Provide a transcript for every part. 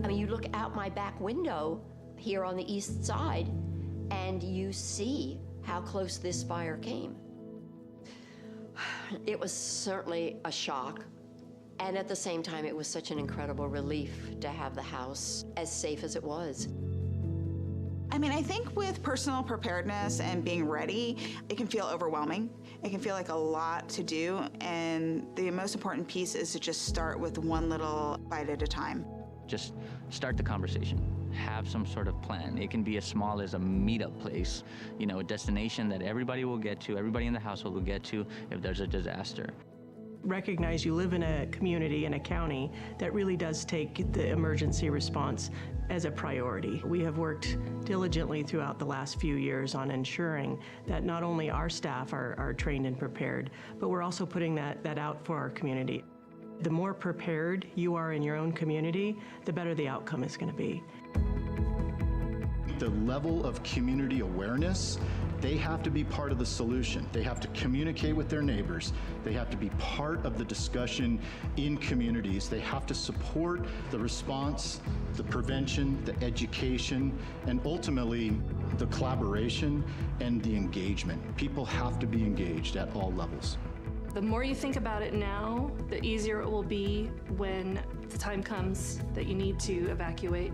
I mean, you look out my back window here on the east side, and you see how close this fire came. It was certainly a shock. And at the same time, it was such an incredible relief to have the house as safe as it was. I mean, I think with personal preparedness and being ready, it can feel overwhelming. It can feel like a lot to do, and the most important piece is to just start with one little bite at a time. Just start the conversation. Have some sort of plan. It can be as small as a meetup place, you know, a destination that everybody will get to, everybody in the household will get to if there's a disaster. Recognize you live in a community, in a county, that really does take the emergency response as a priority. We have worked diligently throughout the last few years on ensuring that not only our staff are trained and prepared, but we're also putting that out for our community. The more prepared you are in your own community, the better the outcome is going to be. The level of community awareness, they have to be part of the solution. They have to communicate with their neighbors. They have to be part of the discussion in communities. They have to support the response, the prevention, the education, and ultimately the collaboration and the engagement. People have to be engaged at all levels. The more you think about it now, the easier it will be when the time comes that you need to evacuate.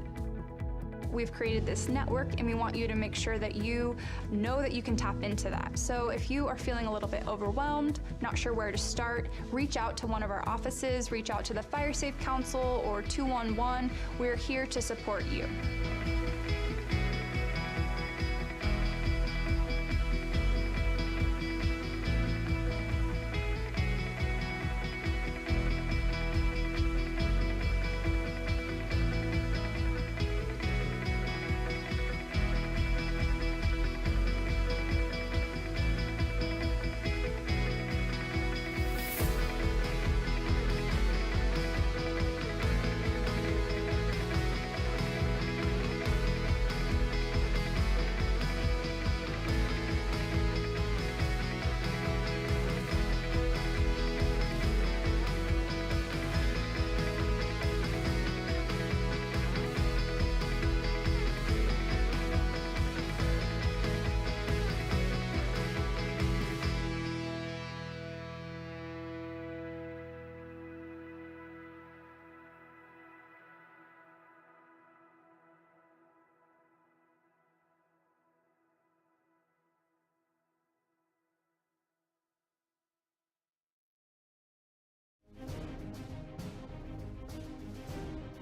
We've created this network, and we want you to make sure that you know that you can tap into that. So if you are feeling a little bit overwhelmed, not sure where to start, reach out to one of our offices, reach out to the Fire Safe Council or 211. We're here to support you.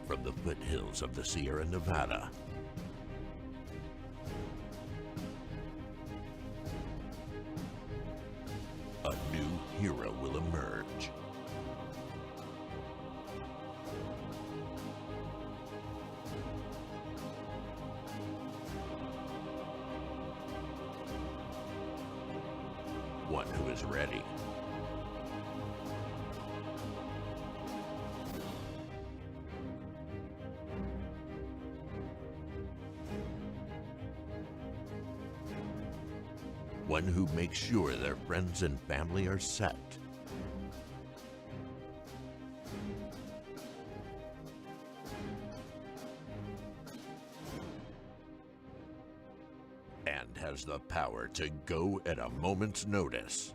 From the foothills of the Sierra Nevada, a new hero will emerge. One who is ready. One who makes sure their friends and family are set. And has the power to go at a moment's notice.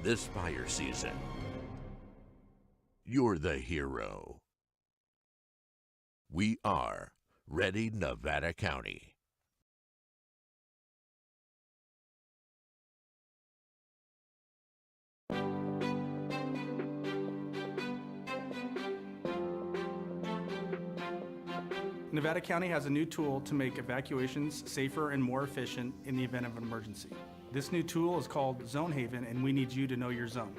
This fire season, you're the hero. We are Ready Nevada County. Nevada County has a new tool to make evacuations safer and more efficient in the event of an emergency. This new tool is called Zone Haven, and we need you to know your zone.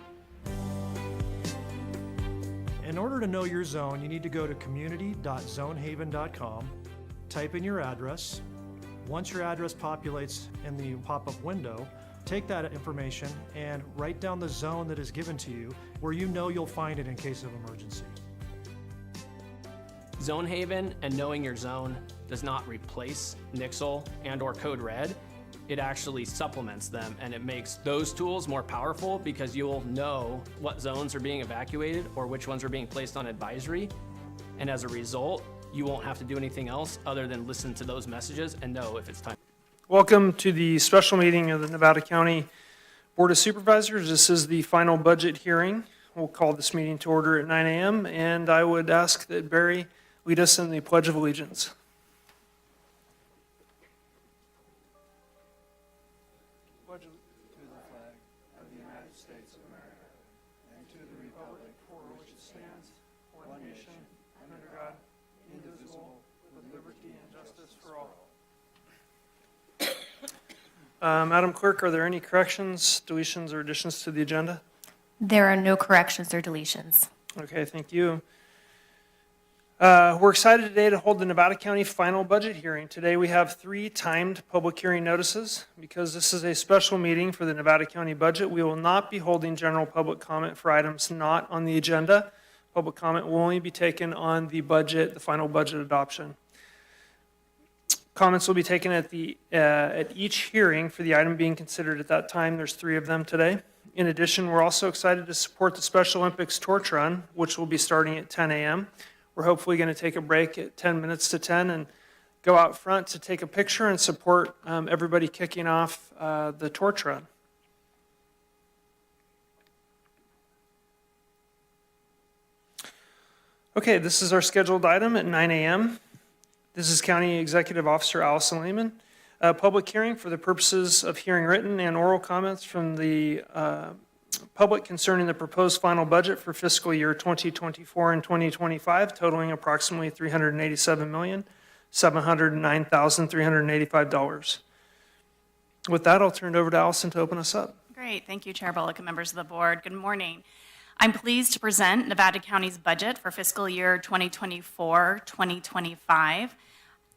In order to know your zone, you need to go to community.zonehaven.com, type in your address. Once your address populates in the pop-up window, take that information and write down the zone that is given to you where you know you'll find it in case of emergency. Zone Haven and knowing your zone does not replace Nixle and or Code Red. It actually supplements them, and it makes those tools more powerful because you'll know what zones are being evacuated or which ones are being placed on advisory. And as a result, you won't have to do anything else other than listen to those messages and know if it's time. Welcome to the special meeting of the Nevada County Board of Supervisors. This is the final budget hearing. We'll call this meeting to order at 9 a.m. and I would ask that Barry lead us in the Pledge of Allegiance. Pledge to the flag of the United States of America and to the republic for which it stands, one nation, under God, indivisible, with liberty and justice for all. Madam Clerk, are there any corrections, deletions, or additions to the agenda? There are no corrections or deletions. Okay, thank you. We're excited today to hold the Nevada County final budget hearing. Today we have 3 timed public hearing notices. Because this is a special meeting for the Nevada County budget, we will not be holding general public comment for items not on the agenda. Public comment will only be taken on the budget, the final budget adoption. Comments will be taken at each hearing for the item being considered at that time. There's 3 of them today. In addition, we're also excited to support the Special Olympics torch run, which will be starting at 10 a.m. We're hopefully going to take a break at 10 minutes to 10 and go out front to take a picture and support everybody kicking off the torch run. Okay, this is our scheduled item at 9 a.m. This is County Executive Officer Allison Lehman. A public hearing for the purposes of hearing written and oral comments from the public concerning the proposed final budget for fiscal year 2024 and 2025, totaling approximately $387,709,385. With that, I'll turn it over to Allison to open us up. Great. Thank you, Chair Bullock and members of the board. Good morning. I'm pleased to present Nevada County's budget for fiscal year 2024-2025.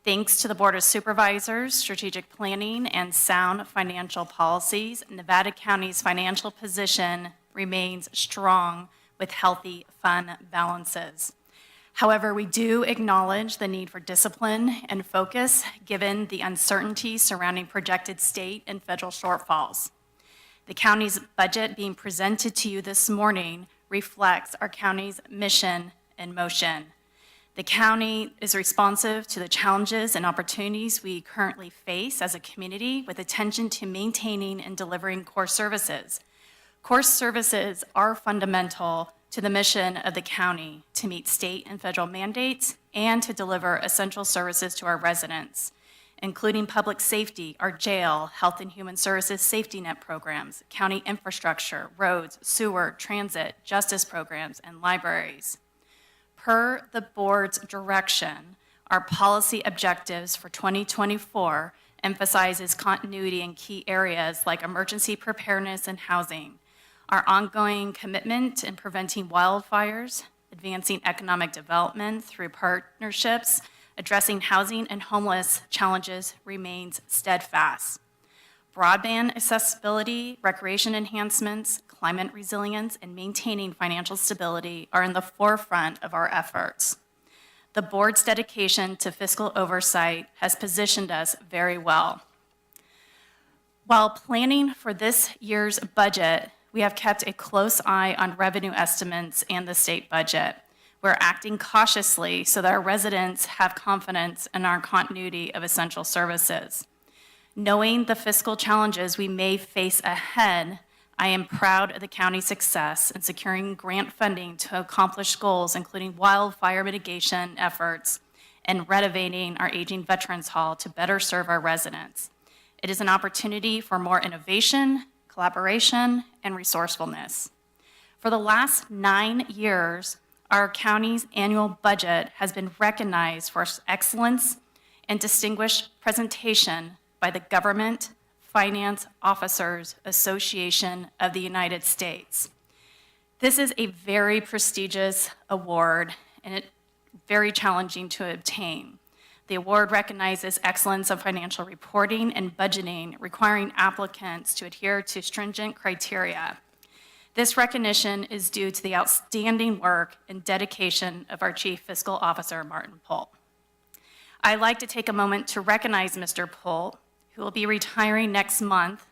Thanks to the Board of Supervisors, strategic planning, and sound financial policies, Nevada County's financial position remains strong with healthy fund balances. However, we do acknowledge the need for discipline and focus given the uncertainty surrounding projected state and federal shortfalls. The county's budget being presented to you this morning reflects our county's mission and motion. The county is responsive to the challenges and opportunities we currently face as a community with attention to maintaining and delivering core services. Core services are fundamental to the mission of the county to meet state and federal mandates and to deliver essential services to our residents, including public safety, our jail, health and human services safety net programs, county infrastructure, roads, sewer, transit, justice programs, and libraries. Per the board's direction, our policy objectives for 2024 emphasizes continuity in key areas like emergency preparedness and housing, our ongoing commitment in preventing wildfires, advancing economic development through partnerships, addressing housing and homeless challenges remains steadfast. Broadband accessibility, recreation enhancements, climate resilience, and maintaining financial stability are in the forefront of our efforts. The board's dedication to fiscal oversight has positioned us very well. While planning for this year's budget, we have kept a close eye on revenue estimates and the state budget. We're acting cautiously so that our residents have confidence in our continuity of essential services. Knowing the fiscal challenges we may face ahead, I am proud of the county's success in securing grant funding to accomplish goals, including wildfire mitigation efforts and renovating our aging Veterans Hall to better serve our residents. It is an opportunity for more innovation, collaboration, and resourcefulness. For the last 9 years, our county's annual budget has been recognized for its excellence and distinguished presentation by the Government Finance Officers Association of the United States. This is a very prestigious award and it's very challenging to obtain. The award recognizes excellence of financial reporting and budgeting, requiring applicants to adhere to stringent criteria. This recognition is due to the outstanding work and dedication of our Chief Fiscal Officer, Martin Polt. I'd like to take a moment to recognize Mr. Polt, who will be retiring next month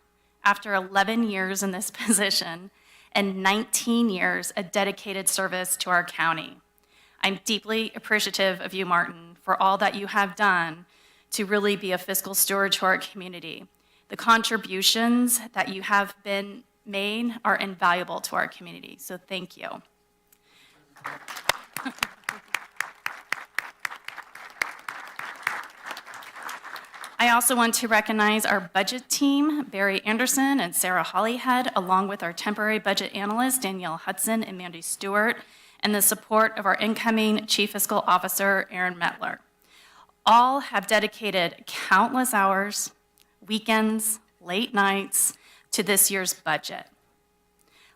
after 11 years in this position and 19 years of dedicated service to our county. I'm deeply appreciative of you, Martin, for all that you have done to really be a fiscal steward to our community. The contributions that you have been made are invaluable to our community, so thank you. I also want to recognize our budget team, Barry Anderson and Sarah Hollyhead, along with our temporary budget analysts, Danielle Hudson and Mandy Stewart, and the support of our incoming Chief Fiscal Officer, Aaron Metler. All have dedicated countless hours, weekends, late nights to this year's budget.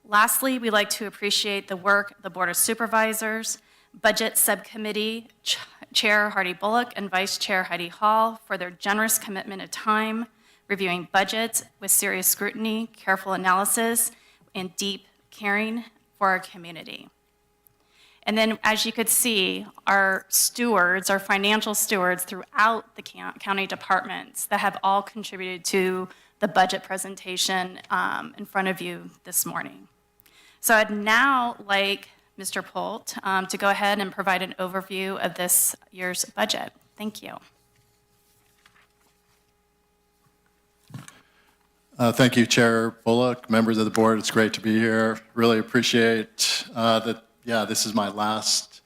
Lastly, we'd like to appreciate the work of the Board of Supervisors, Budget Subcommittee Chair Hardy Bullock and Vice Chair Heidi Hall for their generous commitment of time, reviewing budgets with serious scrutiny, careful analysis, and deep caring for our community. And then, as you could see, our stewards, our financial stewards throughout the county departments that have all contributed to the budget presentation in front of you this morning. So I'd now like Mr. Polt to go ahead and provide an overview of this year's budget. Thank you. Thank you, Chair Bullock, members of the board. It's great to be here. Really appreciate that. Yeah, this is my last.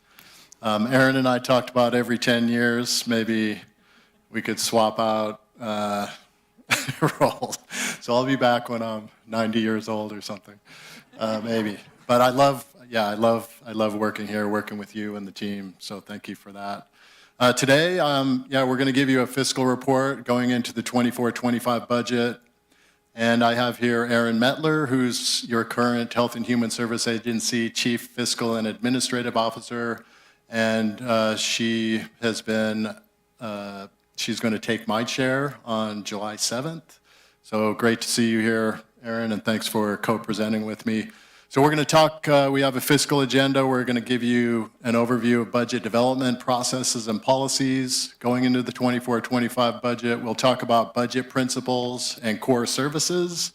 Aaron and I talked about every 10 years, maybe we could swap out roles. So I'll be back when I'm 90 years old or something, maybe. But I love working here, working with you and the team. So thank you for that. Today, we're going to give you a fiscal report going into the 24-25 budget. And I have here Aaron Metler, who's your current Health and Human Service Agency Chief Fiscal and Administrative Officer. And she has been, she's going to take my chair on July 7th. So great to see you here, Aaron, and thanks for co-presenting with me. So we're going to talk, we have a fiscal agenda. We're going to give you an overview of budget development processes and policies going into the 24-25 budget. We'll talk about budget principles and core services.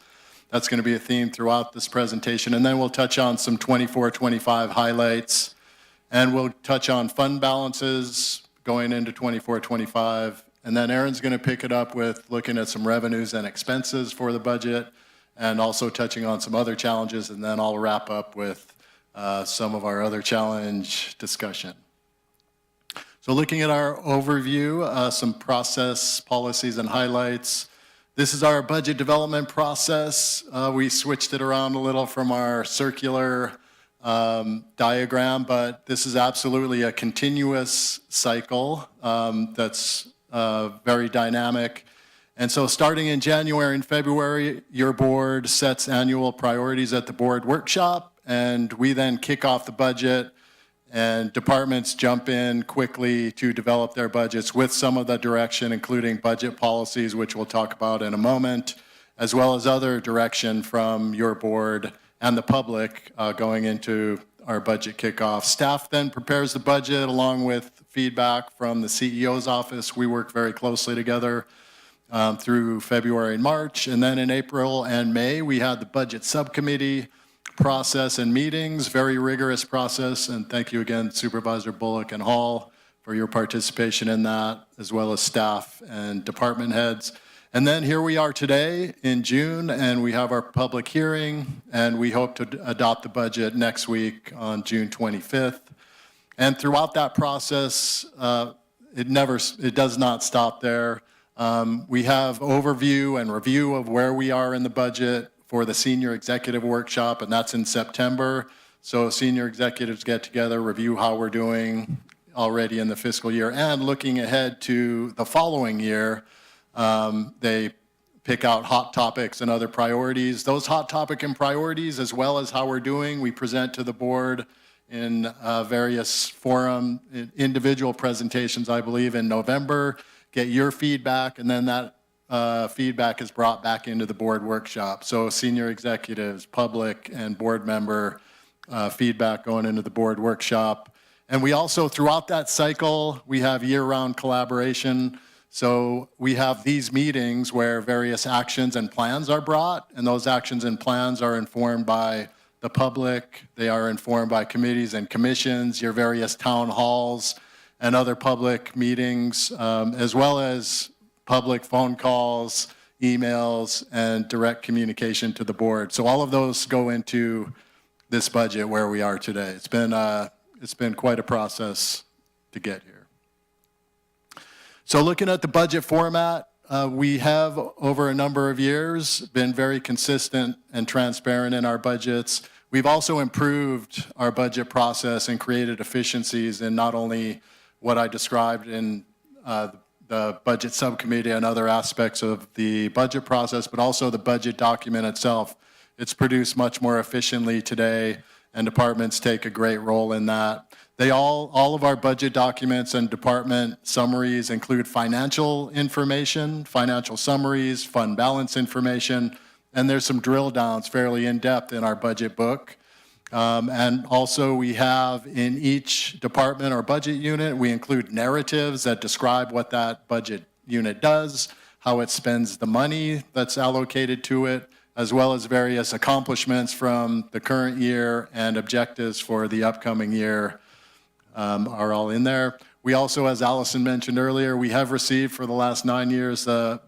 That's going to be a theme throughout this presentation. And then we'll touch on some 24-25 highlights. And we'll touch on fund balances going into 24-25. And then Aaron's going to pick it up with looking at some revenues and expenses for the budget, and also touching on some other challenges, and then I'll wrap up with some of our other challenge discussion. So looking at our overview, some process, policies, and highlights. This is our budget development process. We switched it around a little from our circular diagram, but this is absolutely a continuous cycle that's very dynamic. And so starting in January and February, your board sets annual priorities at the board workshop, and we then kick off the budget, and departments jump in quickly to develop their budgets with some of the direction, including budget policies, which we'll talk about in a moment, as well as other direction from your board and the public going into our budget kickoff. Staff then prepares the budget along with feedback from the CEO's office. We work very closely together through February and March. And then in April and May, we had the budget subcommittee process and meetings, very rigorous process. And thank you again, Supervisor Bullock and Hall, for your participation in that, as well as staff and department heads. And then here we are today in June, and we have our public hearing, and we hope to adopt the budget next week on June 25th. And throughout that process, it does not stop there. We have overview and review of where we are in the budget for the senior executive workshop, and that's in September. So senior executives get together, review how we're doing already in the fiscal year, and looking ahead to the following year, they pick out hot topics and other priorities. Those hot topic and priorities, as well as how we're doing, we present to the board in various forum, individual presentations, I believe, in November. Get your feedback, and then that feedback is brought back into the board workshop. So senior executives, public, and board member feedback going into the board workshop. And we also, throughout that cycle, we have year-round collaboration. So we have these meetings where various actions and plans are brought, and those actions and plans are informed by the public. They are informed by committees and commissions, your various town halls, and other public meetings, as well as public phone calls, emails, and direct communication to the board. So all of those go into this budget where we are today. It's been quite a process to get here. So looking at the budget format, we have over a number of years been very consistent and transparent in our budgets. We've also improved our budget process and created efficiencies in not only what I described in the budget subcommittee and other aspects of the budget process, but also the budget document itself. It's produced much more efficiently today, and departments take a great role in that. All of our budget documents and department summaries include financial information, financial summaries, fund balance information, and there's some drill downs fairly in depth in our budget book. And also we have in each department or budget unit, we include narratives that describe what that budget unit does, how it spends the money that's allocated to it, as well as various accomplishments from the current year and objectives for the upcoming year are all in there. We also, as Allison mentioned earlier, we have received for the last 9 years a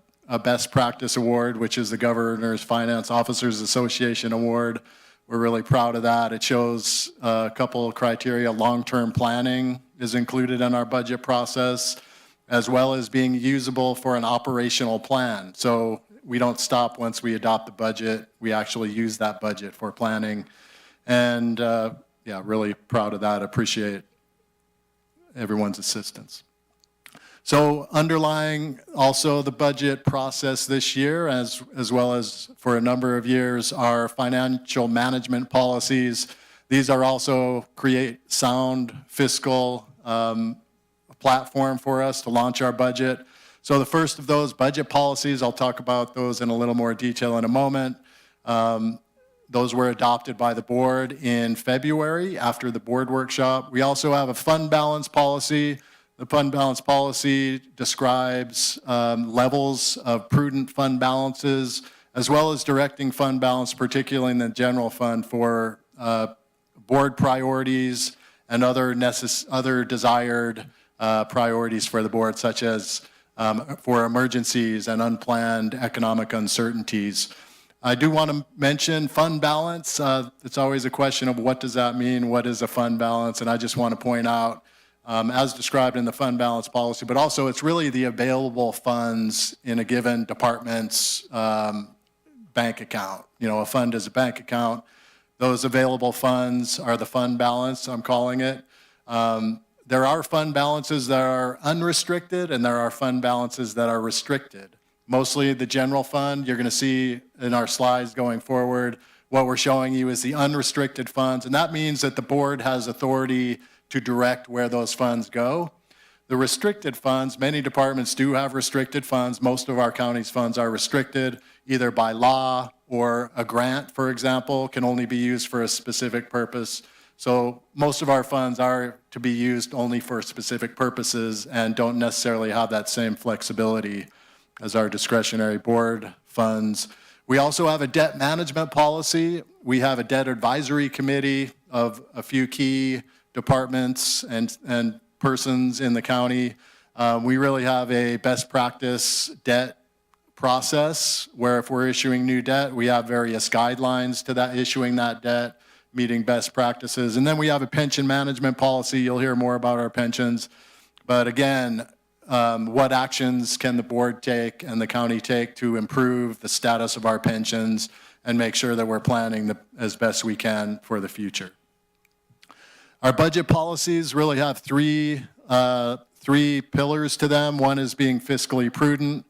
Best Practice Award, which is the Governor's Finance Officers Association Award. We're really proud of that. It shows a couple of criteria. Long-term planning is included in our budget process, as well as being usable for an operational plan. So we don't stop once we adopt the budget. We actually use that budget for planning. And yeah, really proud of that. Appreciate everyone's assistance. So underlying also the budget process this year, as well as for a number of years, are financial management policies. These are also create sound fiscal platform for us to launch our budget. So the first of those budget policies, I'll talk about those in a little more detail in a moment. Those were adopted by the board in February after the board workshop. We also have a fund balance policy. The fund balance policy describes levels of prudent fund balances, as well as directing fund balance, particularly in the general fund, for board priorities and other desired priorities for the board, such as for emergencies and unplanned economic uncertainties. I do want to mention fund balance. It's always a question of what does that mean? What is a fund balance? And I just want to point out, as described in the fund balance policy, but also it's really the available funds in a given department's bank account. You know, a fund is a bank account. Those available funds are the fund balance, I'm calling it. There are fund balances that are unrestricted, and there are fund balances that are restricted. Mostly the general fund, you're going to see in our slides going forward, what we're showing you is the unrestricted funds, and that means that the board has authority to direct where those funds go. The restricted funds, many departments do have restricted funds. Most of our county's funds are restricted either by law or a grant, for example, can only be used for a specific purpose. So most of our funds are to be used only for specific purposes and don't necessarily have that same flexibility as our discretionary board funds. We also have a debt management policy. We have a debt advisory committee of a few key departments and persons in the county. We really have a best practice debt process where if we're issuing new debt, we have various guidelines to that issuing that debt, meeting best practices. And then we have a pension management policy. You'll hear more about our pensions. But again, what actions can the board take and the county take to improve the status of our pensions and make sure that we're planning as best we can for the future. Our budget policies really have three pillars to them. One is being fiscally prudent,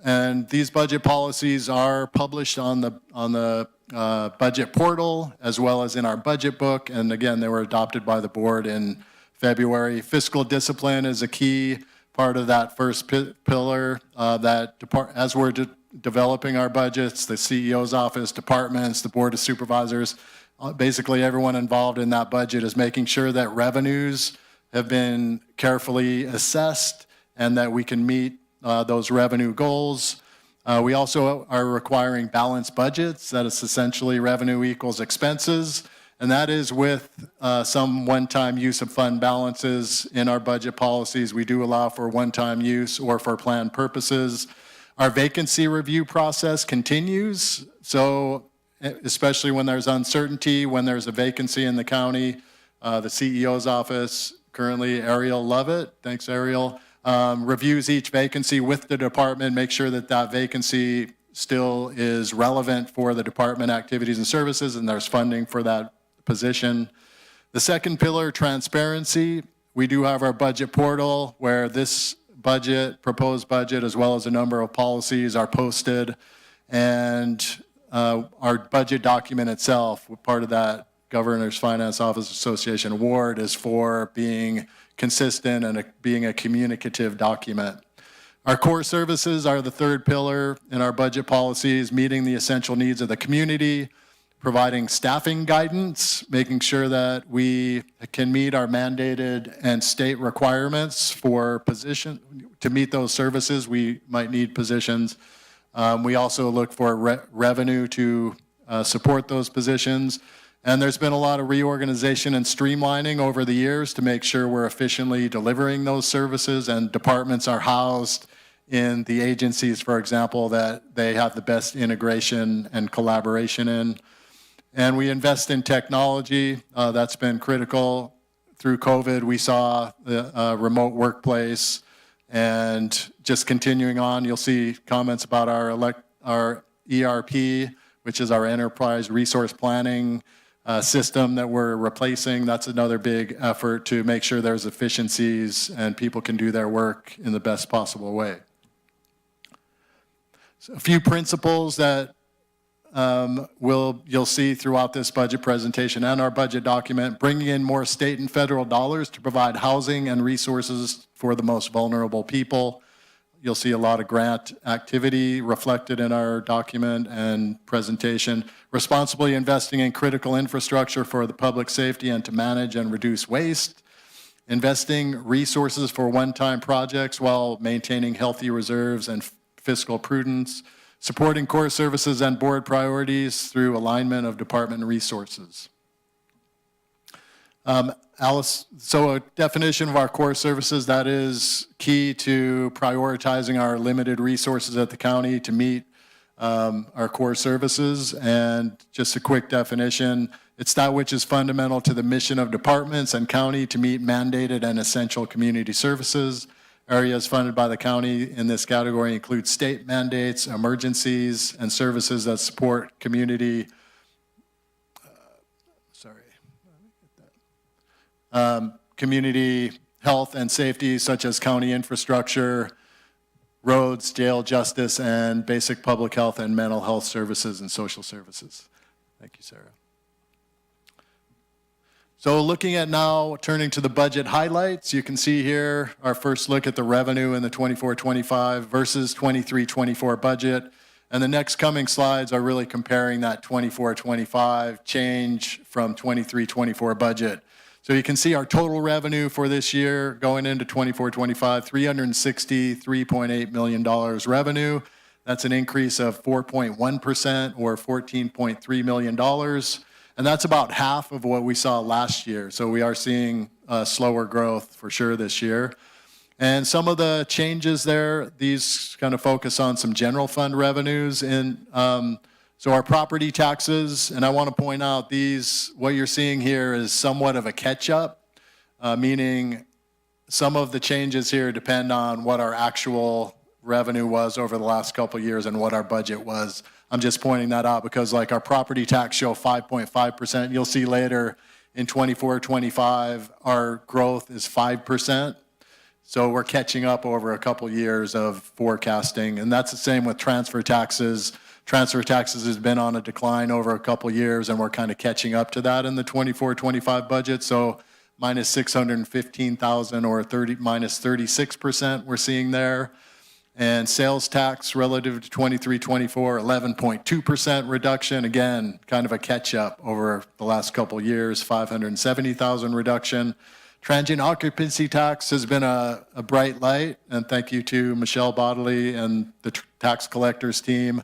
and these budget policies are published on the budget portal as well as in our budget book, and again, they were adopted by the board in February. Fiscal discipline is a key part of that first pillar, as we're developing our budgets, the CEO's office, departments, the Board of Supervisors, basically everyone involved in that budget is making sure that revenues have been carefully assessed and that we can meet those revenue goals. We also are requiring balanced budgets. That is essentially revenue equals expenses. And that is with some one-time use of fund balances in our budget policies. We do allow for one-time use or for planned purposes. Our vacancy review process continues. So especially when there's uncertainty, when there's a vacancy in the county, the CEO's office, currently Ariel Lovett, thanks Ariel, reviews each vacancy with the department, make sure that that vacancy still is relevant for the department activities and services and there's funding for that position. The second pillar, transparency. We do have our budget portal where this budget, proposed budget, as well as a number of policies are posted. And our budget document itself, part of that Governor's Finance Office Association award, is for being consistent and being a communicative document. Our core services are the third pillar in our budget policies, meeting the essential needs of the community, providing staffing guidance, making sure that we can meet our mandated and state requirements for position. To meet those services, we might need positions. We also look for revenue to support those positions. And there's been a lot of reorganization and streamlining over the years to make sure we're efficiently delivering those services, and departments are housed in the agencies, for example, that they have the best integration and collaboration in. And we invest in technology. That's been critical. Through COVID, we saw the remote workplace, and just continuing on, you'll see comments about our ERP, which is our enterprise resource planning system that we're replacing. That's another big effort to make sure there's efficiencies and people can do their work in the best possible way. So a few principles that you'll see throughout this budget presentation and our budget document: bringing in more state and federal dollars to provide housing and resources for the most vulnerable people. You'll see a lot of grant activity reflected in our document and presentation. Responsibly investing in critical infrastructure for the public safety and to manage and reduce waste. Investing resources for one-time projects while maintaining healthy reserves and fiscal prudence. Supporting core services and board priorities through alignment of department resources. Alice, so a definition of our core services, that is key to prioritizing our limited resources at the county to meet our core services. And just a quick definition, it's that which is fundamental to the mission of departments and county to meet mandated and essential community services. Areas funded by the county in this category include state mandates, emergencies, and services that support community, community health and safety, such as county infrastructure, roads, jail, justice, and basic public health and mental health services and social services. Thank you, Sarah. So looking at now, turning to the budget highlights, you can see here our first look at the revenue in the 24-25 versus 23-24 budget. And the next coming slides are really comparing that 24-25 change from 23-24 budget. So you can see our total revenue for this year going into 24-25, $363.8 million revenue. That's an increase of 4.1% or $14.3 million. And that's about half of what we saw last year. So we are seeing slower growth for sure this year. And some of the changes there, these kind of focus on some general fund revenues. So our property taxes, and I want to point out these, what you're seeing here is somewhat of a catch-up, meaning some of the changes here depend on what our actual revenue was over the last couple of years and what our budget was. I'm just pointing that out because like our property tax show 5.5%. You'll see later in 24-25, our growth is 5%. So we're catching up over a couple years of forecasting. And that's the same with transfer taxes. Transfer taxes has been on a decline over a couple years, and we're kind of catching up to that in the 24-25 budget. So minus 615,000 or minus 36% we're seeing there. And sales tax relative to 23-24, 11.2% reduction. Again, kind of a catch up over the last couple of years, 570,000 reduction. Transient occupancy tax has been a bright light, and thank you to Michelle Bodley and the tax collectors team.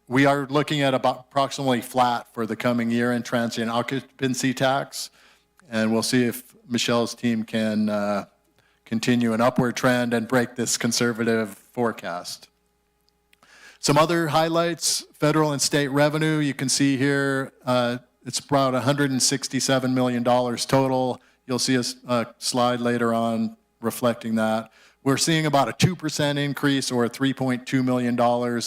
We are looking at about approximately flat for the coming year in transient occupancy tax, and we'll see if Michelle's team can continue an upward trend and break this conservative forecast. Some other highlights, federal and state revenue, you can see here, it's about $167 million total. You'll see a slide later on reflecting that. We're seeing about a 2% increase or $3.2 million.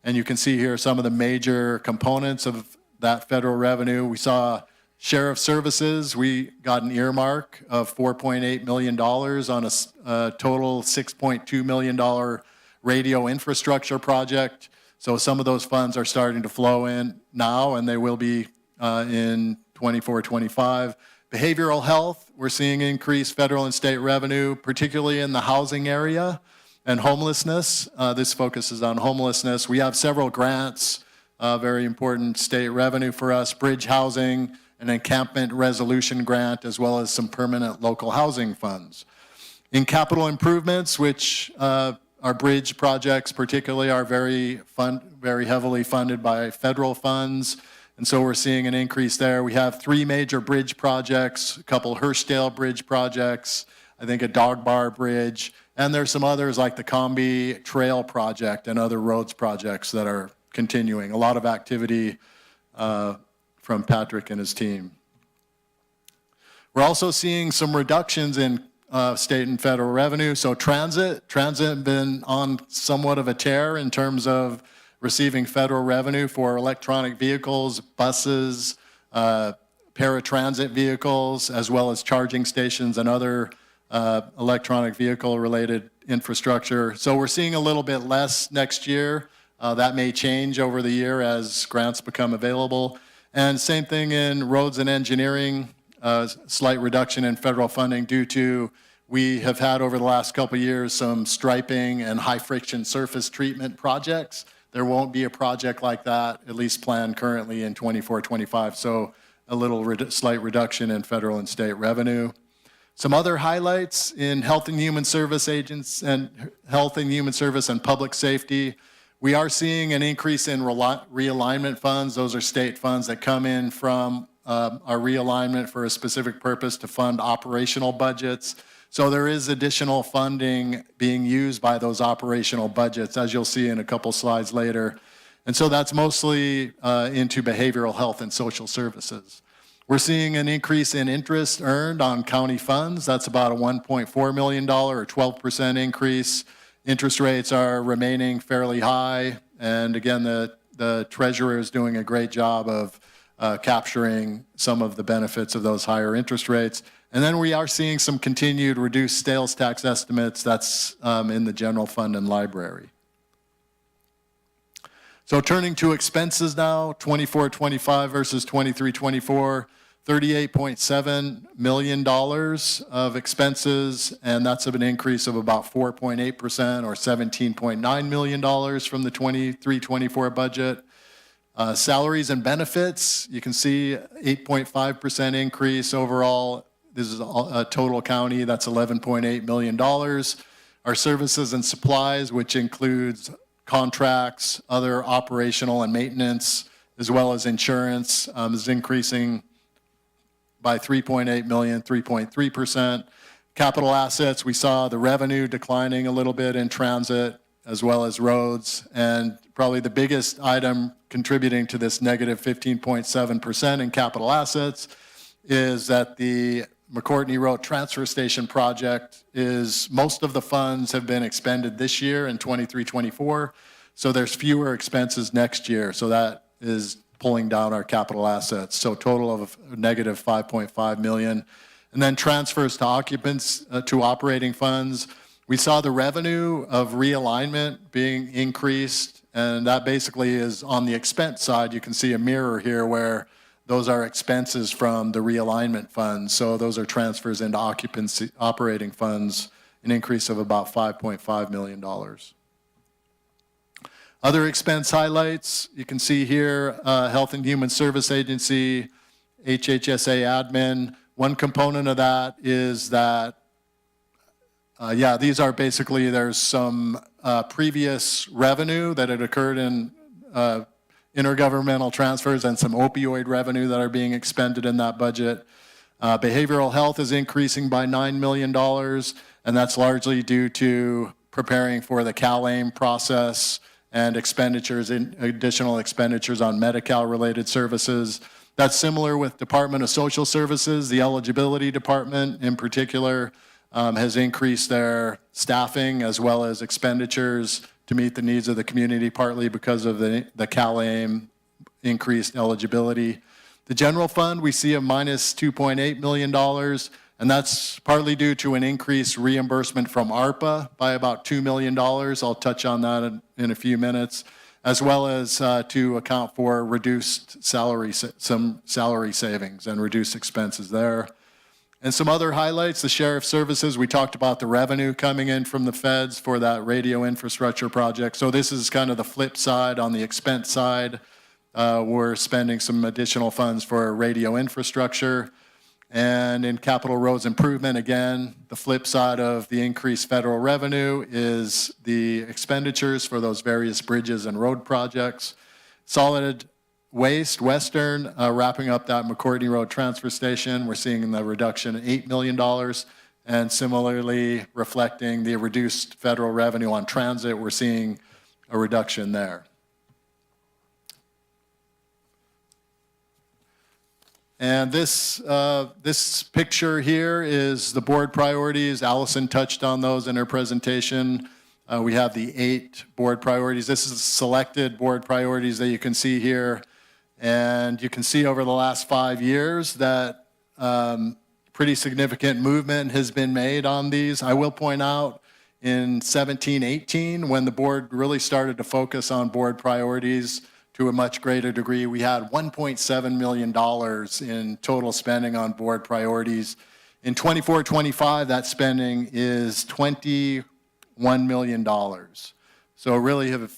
And you can see here some of the major components of that federal revenue. We saw Sheriff Services, we got an earmark of $4.8 million on a total $6.2 million radio infrastructure project. So some of those funds are starting to flow in now, and they will be in 24-25. Behavioral health, we're seeing increased federal and state revenue, particularly in the housing area and homelessness. This focuses on homelessness. We have several grants, very important state revenue for us, bridge housing, an encampment resolution grant, as well as some permanent local housing funds. In capital improvements, which our bridge projects particularly are very heavily funded by federal funds, and so we're seeing an increase there. We have 3 major bridge projects, a couple Hirschdale bridge projects, I think a dog bar bridge, and there's some others like the Combi Trail project and other roads projects that are continuing. A lot of activity from Patrick and his team. We're also seeing some reductions in state and federal revenue. So transit has been on somewhat of a tear in terms of receiving federal revenue for electronic vehicles, buses, paratransit vehicles, as well as charging stations and other electronic vehicle related infrastructure. So we're seeing a little bit less next year. That may change over the year as grants become available. And same thing in roads and engineering, slight reduction in federal funding due to we have had over the last couple of years some striping and high friction surface treatment projects. There won't be a project like that, at least planned currently in 24-25. So a little slight reduction in federal and state revenue. Some other highlights in health and human service agents and health and human service and public safety. We are seeing an increase in realignment funds. Those are state funds that come in from our realignment for a specific purpose to fund operational budgets. So there is additional funding being used by those operational budgets, as you'll see in a couple slides later. And so that's mostly into behavioral health and social services. We're seeing an increase in interest earned on county funds. That's about a $1.4 million or 12% increase. Interest rates are remaining fairly high, and again, the treasurer is doing a great job of capturing some of the benefits of those higher interest rates. And then we are seeing some continued reduced sales tax estimates. That's in the general fund and library. So turning to expenses now, 24-25 versus 23-24. $38.7 million of expenses, and that's an increase of about 4.8% or $17.9 million from the 23-24 budget. Salaries and benefits, you can see 8.5% increase overall. This is a total county, that's $11.8 million. Our services and supplies, which includes contracts, other operational and maintenance, as well as insurance, is increasing by $3.8 million, 3.3%. Capital assets, we saw the revenue declining a little bit in transit as well as roads. And probably the biggest item contributing to this negative 15.7% in capital assets is that the McCourtney Road Transfer Station project is, most of the funds have been expended this year in 23-24. So there's fewer expenses next year. So that is pulling down our capital assets. So total of negative 5.5 million. And then transfers to occupants, to operating funds. We saw the revenue of realignment being increased, and that basically is on the expense side. You can see a mirror here where those are expenses from the realignment funds. So those are transfers into occupancy operating funds, an increase of about $5.5 million. Other expense highlights, you can see here, Health and Human Service Agency, HHSA admin. One component of that is that, these are basically, there's some previous revenue that had occurred in intergovernmental transfers and some opioid revenue that are being expended in that budget. Behavioral health is increasing by $9 million, and that's largely due to preparing for the CalAIM process and additional expenditures on Medi-Cal-related services. That's similar with Department of Social Services. The eligibility department in particular has increased their staffing as well as expenditures to meet the needs of the community, partly because of the CalAIM increased eligibility. The general fund, we see a minus $2.8 million, and that's partly due to an increased reimbursement from ARPA by about $2 million. I'll touch on that in a few minutes, as well as to account for reduced some salary savings and reduced expenses there. And some other highlights, the Sheriff's Services, we talked about the revenue coming in from the feds for that radio infrastructure project. So this is kind of the flip side. On the expense side, we're spending some additional funds for radio infrastructure. And in capital roads improvement, again, the flip side of the increased federal revenue is the expenditures for those various bridges and road projects. Solid Waste, Western, wrapping up that McCourtney Road transfer station. We're seeing the reduction of $8 million, and similarly reflecting the reduced federal revenue on transit, we're seeing a reduction there. And this picture here is the board priorities. Allison touched on those in her presentation. We have the 8 board priorities. This is selected board priorities that you can see here. And you can see over the last 5 years that pretty significant movement has been made on these. I will point out in 17-18, when the board really started to focus on board priorities to a much greater degree, we had $1.7 million in total spending on board priorities. In 24-25, that spending is $21 million. So really have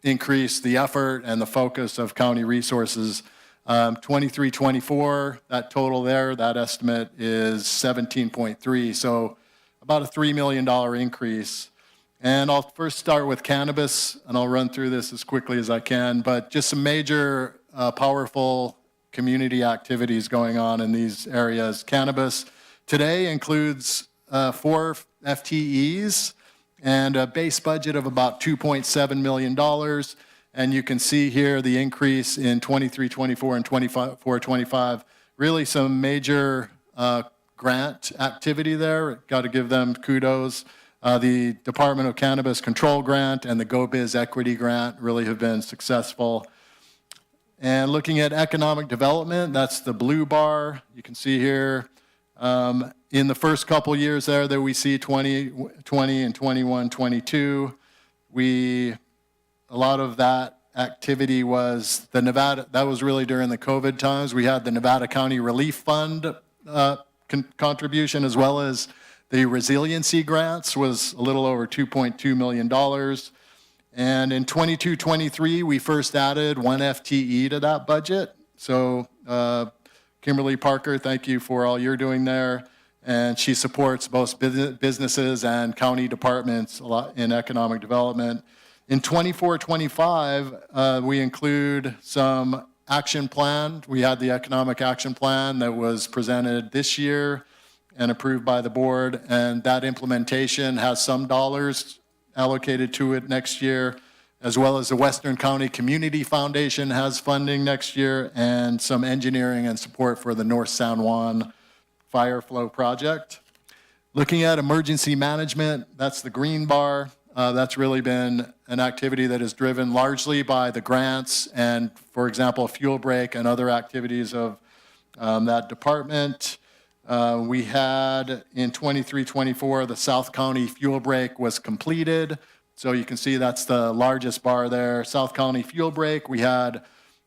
increase the effort and the focus of county resources. 23-24, that total there, that estimate is 17.3, so about a $3 million increase. And I'll first start with cannabis, and I'll run through this as quickly as I can, but just some major powerful community activities going on in these areas. Cannabis today includes 4 FTEs, and a base budget of about $2.7 million. And you can see here the increase in 23-24 and 24-25. Really some major grant activity there. Got to give them kudos. The Department of Cannabis Control Grant and the GoBiz Equity Grant really have been successful. And looking at economic development, that's the blue bar. You can see here, in the first couple years there that we see 2020 and 21-22, a lot of that activity was the Nevada, that was really during the COVID times. We had the Nevada County Relief Fund contribution, as well as the resiliency grants was a little over $2.2 million. And in 22-23, we first added 1 FTE to that budget. So Kimberly Parker, thank you for all you're doing there. And she supports both businesses and county departments a lot in economic development. In 24-25, we include some action plan. We had the economic action plan that was presented this year and approved by the board, and that implementation has some dollars allocated to it next year, as well as the Western County Community Foundation has funding next year, and some engineering and support for the North San Juan Fire Flow Project. Looking at emergency management, that's the green bar. That's really been an activity that is driven largely by the grants and, for example, fuel break and other activities of that department. We had in 23-24, the South County fuel break was completed. So you can see that's the largest bar there. South County fuel break, we had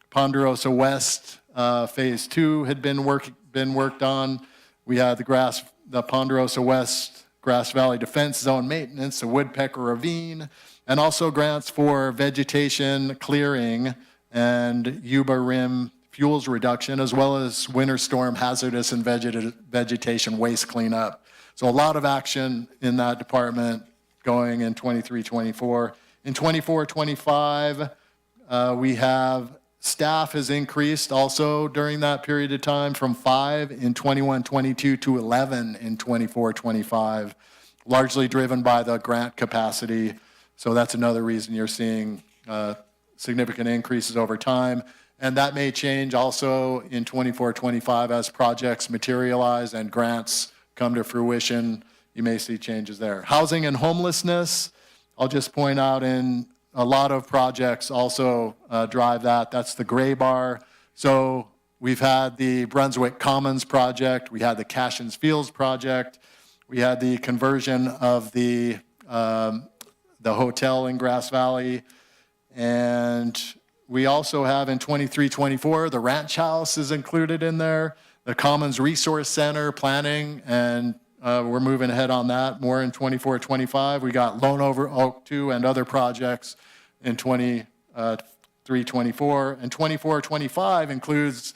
Ponderosa West Phase 2 had been worked on. We had the Ponderosa West Grass Valley Defense Zone Maintenance, the Woodpecker Ravine, and also grants for vegetation clearing and Yuba Rim fuels reduction, as well as winter storm hazardous and vegetation waste cleanup. So a lot of action in that department going in 23-24. In 24-25, we have staff has increased also during that period of time from 5 in 21-22 to 11 in 24-25, largely driven by the grant capacity. So that's another reason you're seeing significant increases over time. And that may change also in 24-25 as projects materialize and grants come to fruition. You may see changes there. Housing and homelessness, I'll just point out in a lot of projects also drive that. That's the gray bar. So we've had the Brunswick Commons project. We had the Cashins Fields project. We had the conversion of the hotel in Grass Valley. And we also have in 23-24, the Ranch House is included in there, the Commons Resource Center planning, and we're moving ahead on that more in 24-25. We got Lone Oak 2 and other projects in 23-24. And 24-25 includes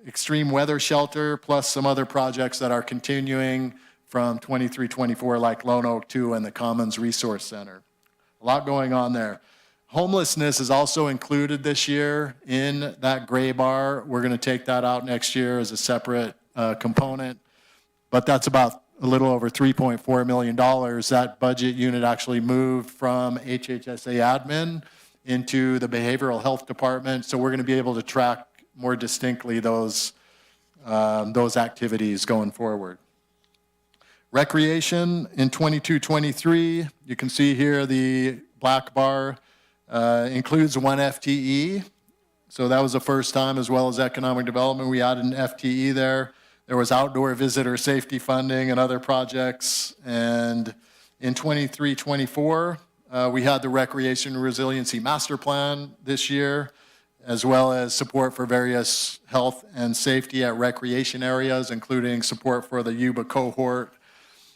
extreme weather shelter plus some other projects that are continuing from 23-24 like Lone Oak 2 and the Commons Resource Center. A lot going on there. Homelessness is also included this year in that gray bar. We're going to take that out next year as a separate component, but that's about a little over $3.4 million. That budget unit actually moved from HHSA admin into the behavioral health department, so we're going to be able to track more distinctly those activities going forward. Recreation in 22-23, you can see here the black bar includes 1 FTE. So that was the first time, as well as economic development, we added an FTE there. There was outdoor visitor safety funding and other projects. And in 23-24, we had the Recreation Resiliency Master Plan this year, as well as support for various health and safety at recreation areas, including support for the Yuba cohort.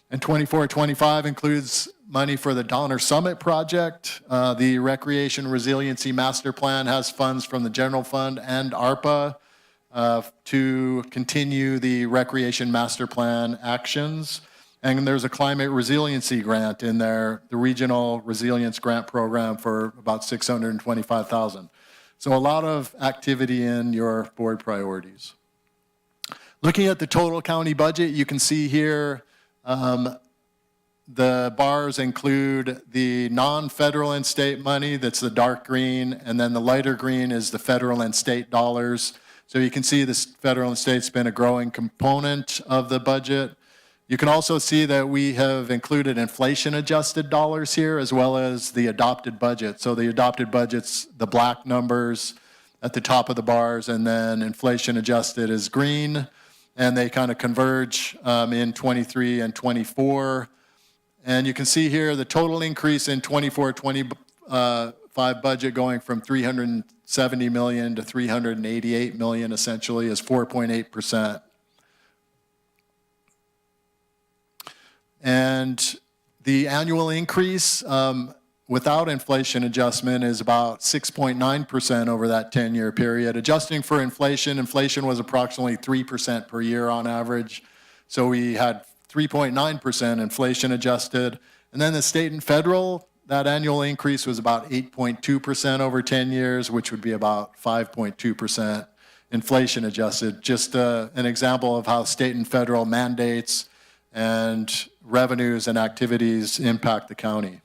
And 24-25 includes money for the Donner Summit project. The Recreation Resiliency Master Plan has funds from the General Fund and ARPA to continue the Recreation Master Plan actions. And there's a Climate Resiliency Grant in there, the Regional Resilience Grant Program for about $625,000. So a lot of activity in your board priorities. Looking at the total county budget, you can see here the bars include the non-federal and state money, that's the dark green, and then the lighter green is the federal and state dollars. So you can see this federal and state's been a growing component of the budget. You can also see that we have included inflation-adjusted dollars here, as well as the adopted budget. So the adopted budget's the black numbers at the top of the bars, and then inflation-adjusted is green, and they kind of converge in 23 and 24. And you can see here the total increase in 24-25 budget going from $370 million to $388 million essentially is 4.8%. And the annual increase without inflation adjustment is about 6.9% over that 10-year period. Adjusting for inflation, inflation was approximately 3% per year on average. So we had 3.9% inflation adjusted. And then the state and federal, that annual increase was about 8.2% over 10 years, which would be about 5.2% inflation adjusted. Just an example of how state and federal mandates and revenues and activities impact the county.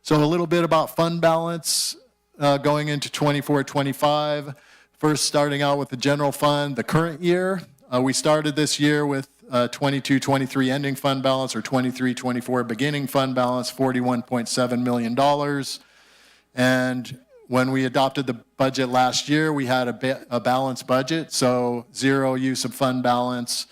So a little bit about fund balance going into 24-25. First, starting out with the general fund, the current year. We started this year with 22-23 ending fund balance, or 23-24 beginning fund balance, $41.7 million. And when we adopted the budget last year, we had a balanced budget, so zero use of fund balance.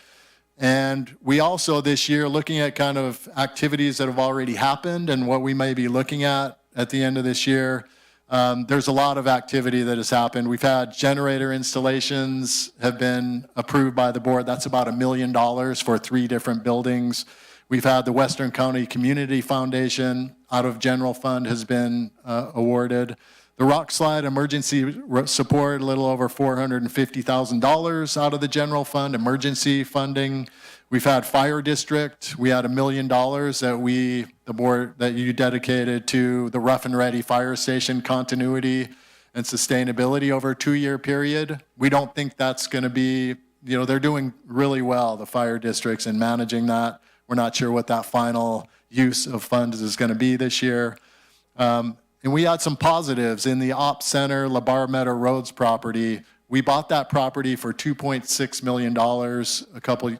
And we also this year, looking at kind of activities that have already happened and what we may be looking at the end of this year, there's a lot of activity that has happened. We've had generator installations have been approved by the board. That's about $1 million for 3 different buildings. We've had the Western County Community Foundation out of general fund has been awarded. The Rock Slide Emergency Support, a little over $450,000 out of the general fund, emergency funding. We've had Fire District. We had $1 million that the board, that you dedicated to the Rough and Ready Fire Station continuity and sustainability over a 2-year period. We don't think that's going to be, they're doing really well, the fire districts, in managing that. We're not sure what that final use of funds is going to be this year. And we had some positives in the Ops Center, LeBar Meadow Roads property. We bought that property for $2.6 million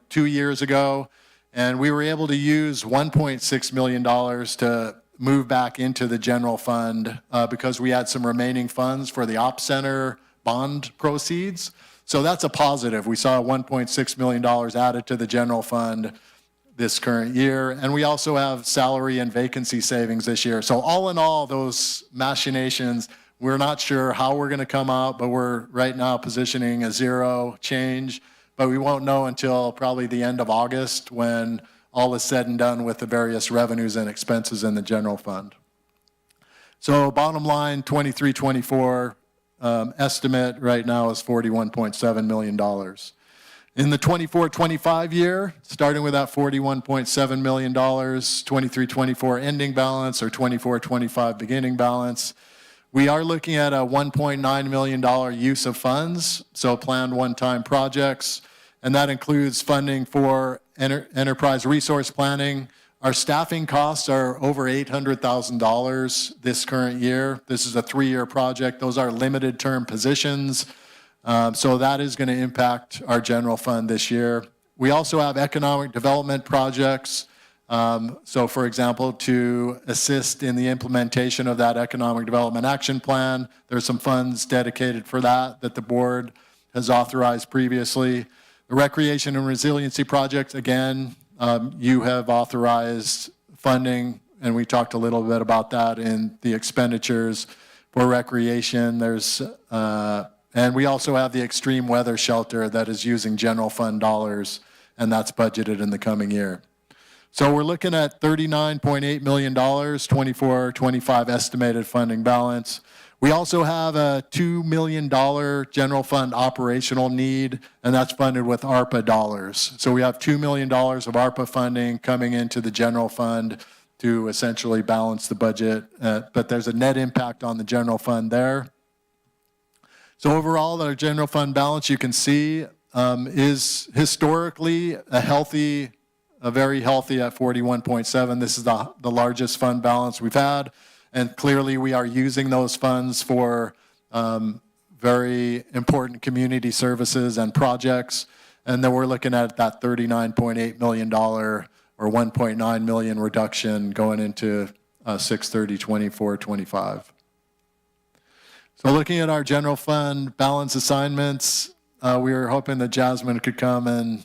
2 years ago, and we were able to use $1.6 million to move back into the general fund because we had some remaining funds for the Ops Center bond proceeds. So that's a positive. We saw $1.6 million added to the general fund this current year, and we also have salary and vacancy savings this year. So all in all, those machinations, we're not sure how we're going to come out, but we're right now positioning a 0 change, but we won't know until probably the end of August when all is said and done with the various revenues and expenses in the general fund. So bottom line, 23-24 estimate right now is $41.7 million. In the 24-25 year, starting with that $41.7 million, 23-24 ending balance or 24-25 beginning balance, we are looking at a $1.9 million use of funds, so planned one-time projects, and that includes funding for enterprise resource planning. Our staffing costs are over $800,000 this current year. This is a 3-year project. Those are limited term positions. So that is going to impact our general fund this year. We also have economic development projects. So for example, to assist in the implementation of that economic development action plan, there's some funds dedicated for that the board has authorized previously. The recreation and resiliency projects, again, you have authorized funding, and we talked a little bit about that in the expenditures for recreation. And we also have the extreme weather shelter that is using general fund dollars, and that's budgeted in the coming year. So we're looking at $39.8 million, 24-25 estimated funding balance. We also have a $2 million general fund operational need, and that's funded with ARPA dollars. So we have $2 million of ARPA funding coming into the general fund to essentially balance the budget, but there's a net impact on the general fund there. So overall, our general fund balance, you can see, is historically a very healthy at 41.7. This is the largest fund balance we've had, and clearly we are using those funds for very important community services and projects, and then we're looking at that $39.8 million or 1.9 million reduction going into 6/30/24/25. So looking at our general fund balance assignments, we were hoping that Jasmine could come and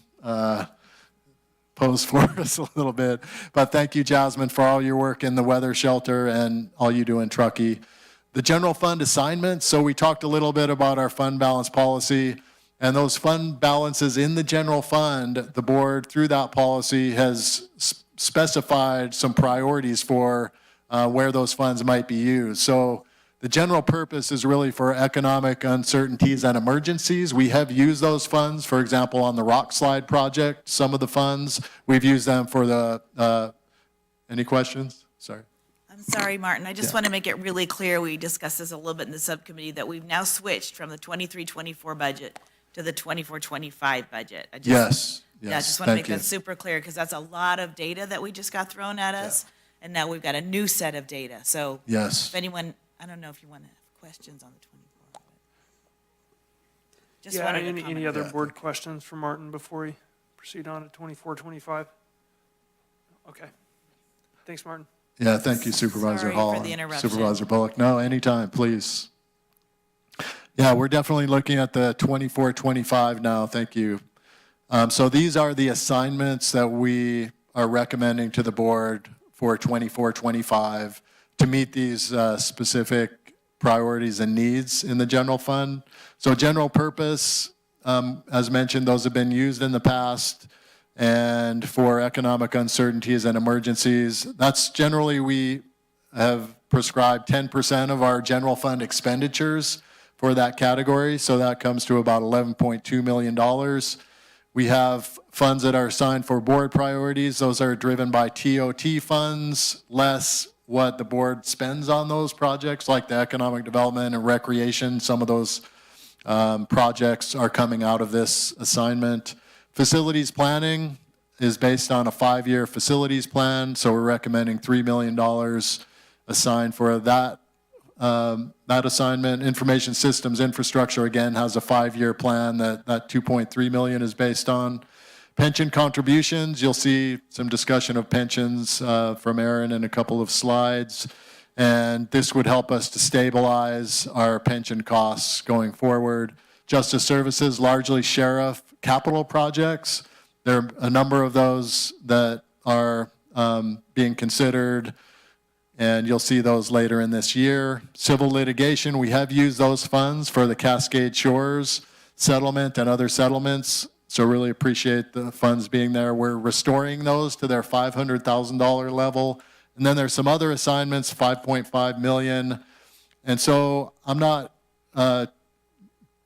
pose for us a little bit. But thank you, Jasmine, for all your work in the weather shelter and all you do in Truckee. The general fund assignments, so we talked a little bit about our fund balance policy, and those fund balances in the general fund, the board, through that policy, has specified some priorities for where those funds might be used. So the general purpose is really for economic uncertainties and emergencies. We have used those funds, for example, on the Rock Slide project, some of the funds. We've used them for the, any questions? Sorry. I'm sorry, Martin. I just want to make it really clear, we discussed this a little bit in the subcommittee, that we've now switched from the 23-24 budget to the 24-25 budget. Yes. Yeah, I just want to make that super clear, because that's a lot of data that we just got thrown at us, and now we've got a new set of data. So if anyone, I don't know if you want to have questions on the 24. Just wanted to comment. Any other board questions for Martin before we proceed on to 24-25? Okay. Thanks, Martin. Yeah, thank you, Supervisor Hall. Sorry for the interruption. Supervisor Bullock. No, anytime, please. Yeah, we're definitely looking at the 24-25 now. Thank you. So these are the assignments that we are recommending to the board for 24-25 to meet these specific priorities and needs in the general fund. So general purpose, as mentioned, those have been used in the past, and for economic uncertainties and emergencies. That's generally, we have prescribed 10% of our general fund expenditures for that category, so that comes to about $11.2 million. We have funds that are assigned for board priorities. Those are driven by TOT funds, less what the board spends on those projects, like the economic development and recreation. Some of those projects are coming out of this assignment. Facilities planning is based on a 5-year facilities plan, so we're recommending $3 million assigned for that assignment. Information systems infrastructure, again, has a 5-year plan that $2.3 million is based on. Pension contributions, you'll see some discussion of pensions from Aaron in a couple of slides. And this would help us to stabilize our pension costs going forward. Justice services, largely sheriff capital projects. There are a number of those that are being considered, and you'll see those later in this year. Civil litigation, we have used those funds for the Cascade Shores settlement and other settlements, so really appreciate the funds being there. We're restoring those to their $500,000 level. And then there's some other assignments, $5.5 million. And so I'm not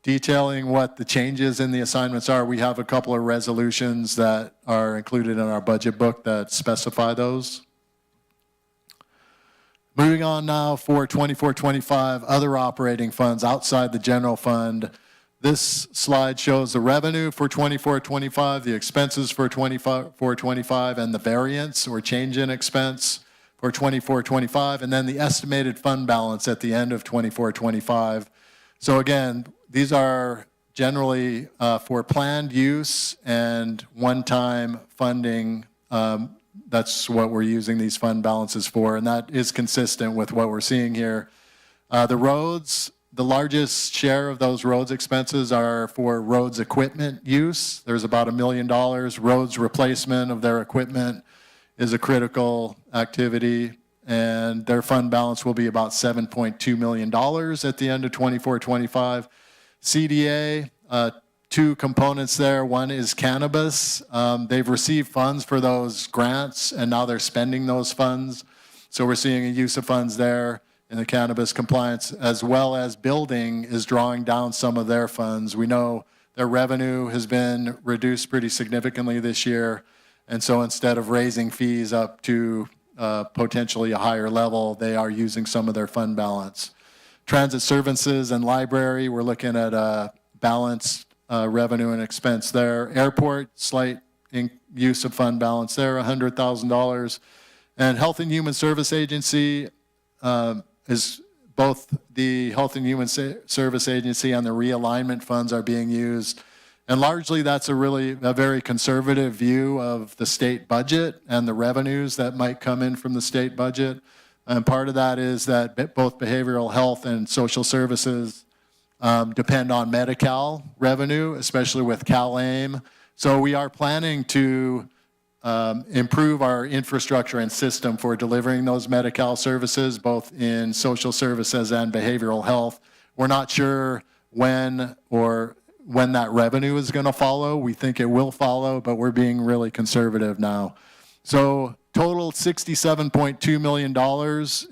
detailing what the changes in the assignments are. We have a couple of resolutions that are included in our budget book that specify those. Moving on now for 24-25, other operating funds outside the general fund. This slide shows the revenue for 24-25, the expenses for 24-25, and the variance or change in expense for 24-25, and then the estimated fund balance at the end of 24-25. So again, these are generally for planned use and one-time funding. That's what we're using these fund balances for, and that is consistent with what we're seeing here. The roads, the largest share of those roads expenses are for roads equipment use. There's about $1 million. Roads replacement of their equipment is a critical activity, and their fund balance will be about $7.2 million at the end of 24-25. CDA, 2 components there. One is cannabis. They've received funds for those grants, and now they're spending those funds. So we're seeing a use of funds there in the cannabis compliance, as well as building is drawing down some of their funds. We know their revenue has been reduced pretty significantly this year, and so instead of raising fees up to potentially a higher level, they are using some of their fund balance. Transit services and library, we're looking at a balanced revenue and expense there. Airport, slight use of fund balance there, $100,000. And Health and Human Service Agency is both the Health and Human Service Agency and the realignment funds are being used. And largely that's a very conservative view of the state budget and the revenues that might come in from the state budget. And part of that is that both behavioral health and social services depend on Medi-Cal revenue, especially with CalAIM. So we are planning to improve our infrastructure and system for delivering those Medi-Cal services, both in social services and behavioral health. We're not sure when that revenue is going to follow. We think it will follow, but we're being really conservative now. So total $67.2 million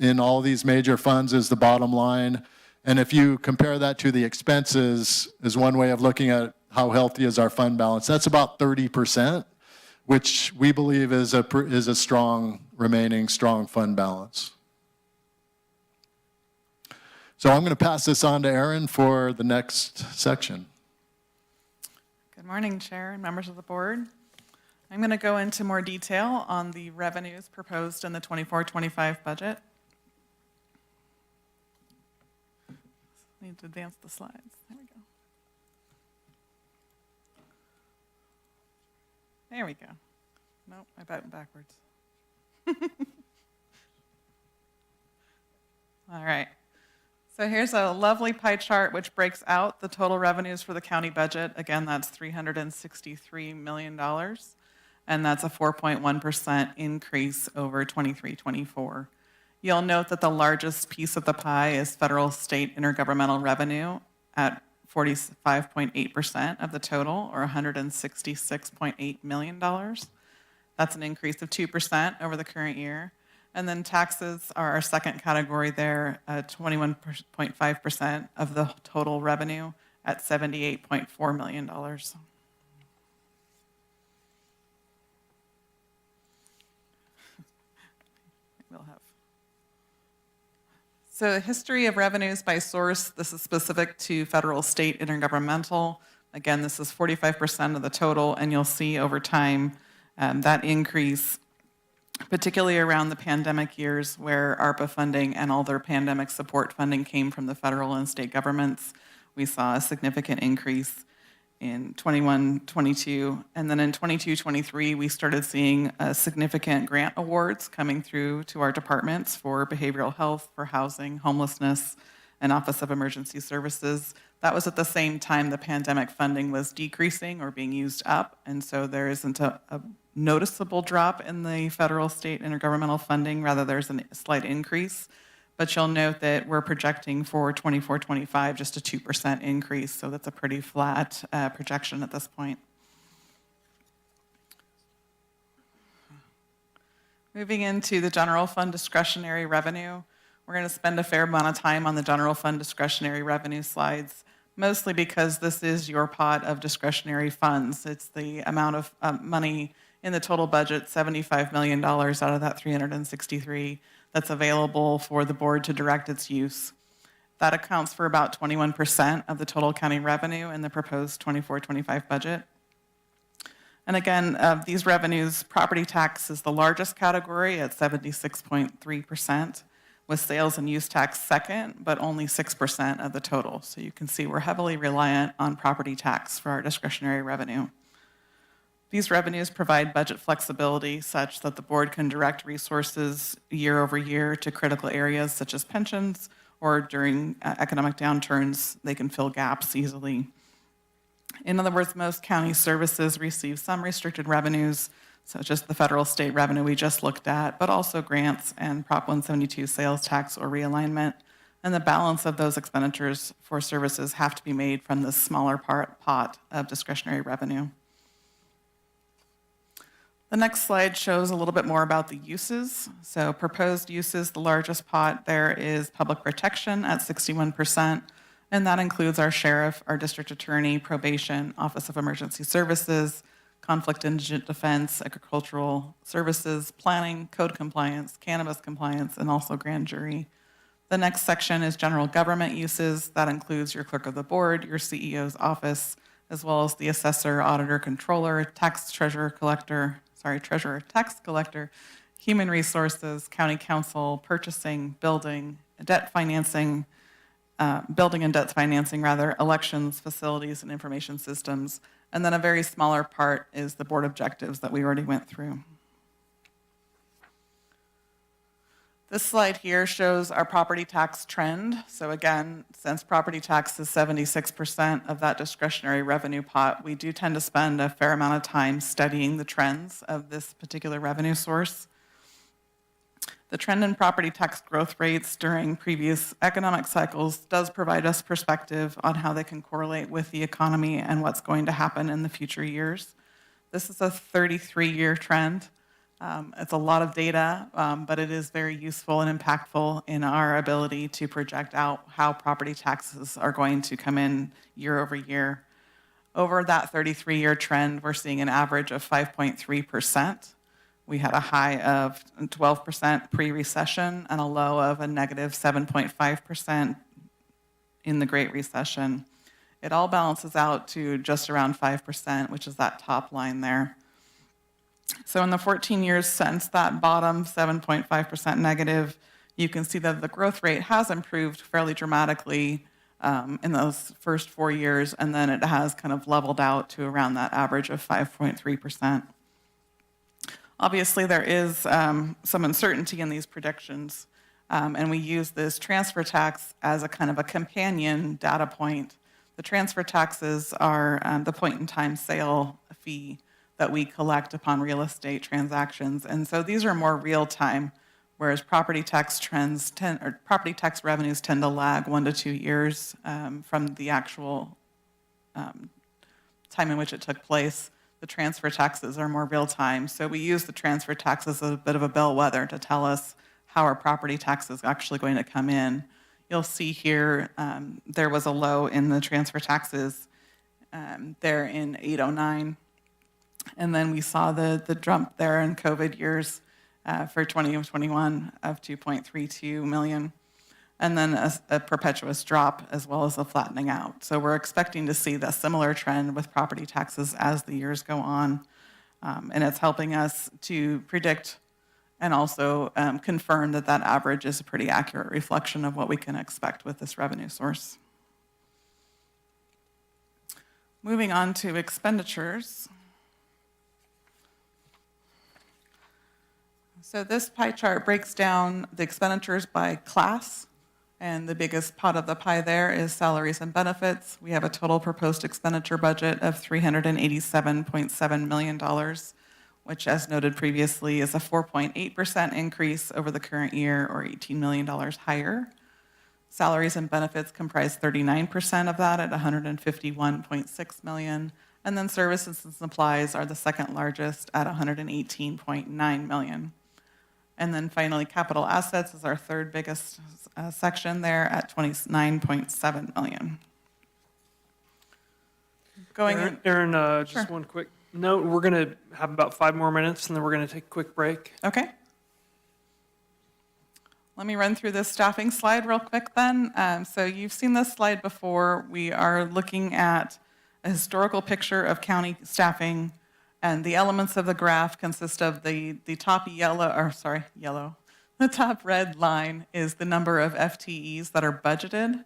in all these major funds is the bottom line. And if you compare that to the expenses, is one way of looking at how healthy is our fund balance. That's about 30%, which we believe is a strong, remaining strong fund balance. So I'm going to pass this on to Erin for the next section. Good morning, Chair and members of the board. I'm going to go into more detail on the revenues proposed in the 24-25 budget. Need to advance the slides. There we go. There we go. Nope, I buttoned backwards. All right. So here's a lovely pie chart which breaks out the total revenues for the county budget. Again, that's $363 million, and that's a 4.1% increase over 23-24. You'll note that the largest piece of the pie is federal state intergovernmental revenue at 45.8% of the total, or $166.8 million. That's an increase of 2% over the current year. And then taxes are our second category there, 21.5% of the total revenue at $78.4 million. So the history of revenues by source, this is specific to federal, state, intergovernmental. Again, this is 45% of the total, and you'll see over time that increase, particularly around the pandemic years where ARPA funding and all their pandemic support funding came from the federal and state governments. We saw a significant increase in 21-22, and then in 22-23, we started seeing significant grant awards coming through to our departments for behavioral health, for housing, homelessness, and Office of Emergency Services. That was at the same time the pandemic funding was decreasing or being used up, and so there isn't a noticeable drop in the federal, state, intergovernmental funding. Rather, there's a slight increase. But you'll note that we're projecting for 24-25 just a 2% increase, so that's a pretty flat projection at this point. Moving into the general fund discretionary revenue, we're going to spend a fair amount of time on the general fund discretionary revenue slides, mostly because this is your pot of discretionary funds. It's the amount of money in the total budget, $75 million out of that 363, that's available for the board to direct its use. That accounts for about 21% of the total county revenue in the proposed 24-25 budget. And again, of these revenues, property tax is the largest category at 76.3%, with sales and use tax second, but only 6% of the total. So you can see we're heavily reliant on property tax for our discretionary revenue. These revenues provide budget flexibility such that the board can direct resources year over year to critical areas such as pensions, or during economic downturns, they can fill gaps easily. In other words, most county services receive some restricted revenues, such as the federal state revenue we just looked at, but also grants and Prop 172 sales tax or realignment. And the balance of those expenditures for services have to be made from this smaller pot of discretionary revenue. The next slide shows a little bit more about the uses. So proposed uses, the largest pot there is public protection at 61%, and that includes our sheriff, our district attorney, probation, Office of Emergency Services, conflict indigent defense, agricultural services, planning, code compliance, cannabis compliance, and also grand jury. The next section is general government uses. That includes your clerk of the board, your CEO's office, as well as the assessor, auditor, controller, treasurer, tax collector, human resources, county council, purchasing, building, debt financing, building and debt financing rather, elections, facilities, and information systems. And then a very smaller part is the board objectives that we already went through. This slide here shows our property tax trend. So again, since property tax is 76% of that discretionary revenue pot, we do tend to spend a fair amount of time studying the trends of this particular revenue source. The trend in property tax growth rates during previous economic cycles does provide us perspective on how they can correlate with the economy and what's going to happen in the future years. This is a 33-year trend. It's a lot of data, but it is very useful and impactful in our ability to project out how property taxes are going to come in year over year. Over that 33-year trend, we're seeing an average of 5.3%. We had a high of 12% pre-recession and a low of a negative 7.5% in the Great Recession. It all balances out to just around 5%, which is that top line there. So in the 14 years since that bottom 7.5% negative, you can see that the growth rate has improved fairly dramatically in those first 4 years, and then it has kind of leveled out to around that average of 5.3%. Obviously, there is some uncertainty in these predictions, and we use this transfer tax as a kind of a companion data point. The transfer taxes are the point-in-time sale fee that we collect upon real estate transactions. And so these are more real-time. whereas property tax revenues tend to lag 1 to 2 years from the actual time in which it took place. The transfer taxes are more real time. So we use the transfer taxes as a bit of a bellwether to tell us how our property tax is actually going to come in. You'll see here there was a low in the transfer taxes there in 809. And then we saw the jump there in COVID years for 2021 of 2.32 million. And then a perpetuous drop as well as a flattening out. So we're expecting to see the similar trend with property taxes as the years go on. And it's helping us to predict and also confirm that that average is a pretty accurate reflection of what we can expect with this revenue source. Moving on to expenditures. So this pie chart breaks down the expenditures by class. And the biggest pot of the pie there is salaries and benefits. We have a total proposed expenditure budget of $387.7 million, which, as noted previously, is a 4.8% increase over the current year, or $18 million higher. Salaries and benefits comprise 39% of that at $151.6 million. And then services and supplies are the second largest at $118.9 million. And then finally, capital assets is our third biggest section there at $29.7 million. Aaron, Sure. just one quick note. We're going to have about 5 more minutes, and then we're going to take a quick break. Okay. Let me run through this staffing slide real quick then. So you've seen this slide before. We are looking at a historical picture of county staffing. And the elements of the graph consist of the top yellow. The top red line is the number of FTEs that are budgeted.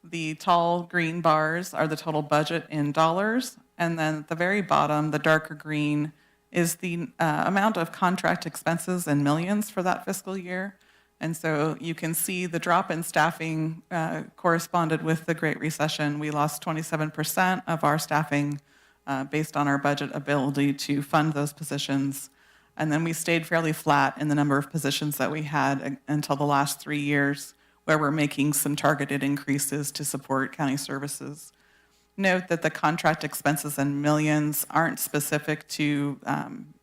The tall green bars are the total budget in dollars. And then at the very bottom, the darker green is the amount of contract expenses in millions for that fiscal year. And so you can see the drop in staffing corresponded with the Great Recession. We lost 27% of our staffing based on our budget ability to fund those positions. And then we stayed fairly flat in the number of positions that we had until the last 3 years, where we're making some targeted increases to support county services. Note that the contract expenses in millions aren't specific to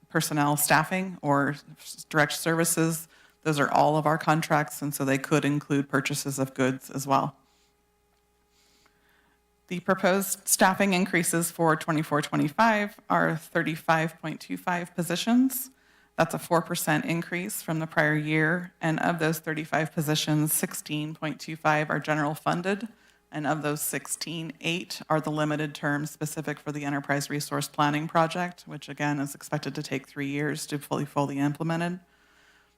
personnel staffing or direct services. Those are all of our contracts, and so they could include purchases of goods as well. The proposed staffing increases for 24-25 are 35.25 positions. That's a 4% increase from the prior year. And of those 35 positions, 16.25 are general funded. And of those 16, 8 are the limited term specific for the Enterprise Resource Planning Project, which again is expected to take 3 years to fully implemented.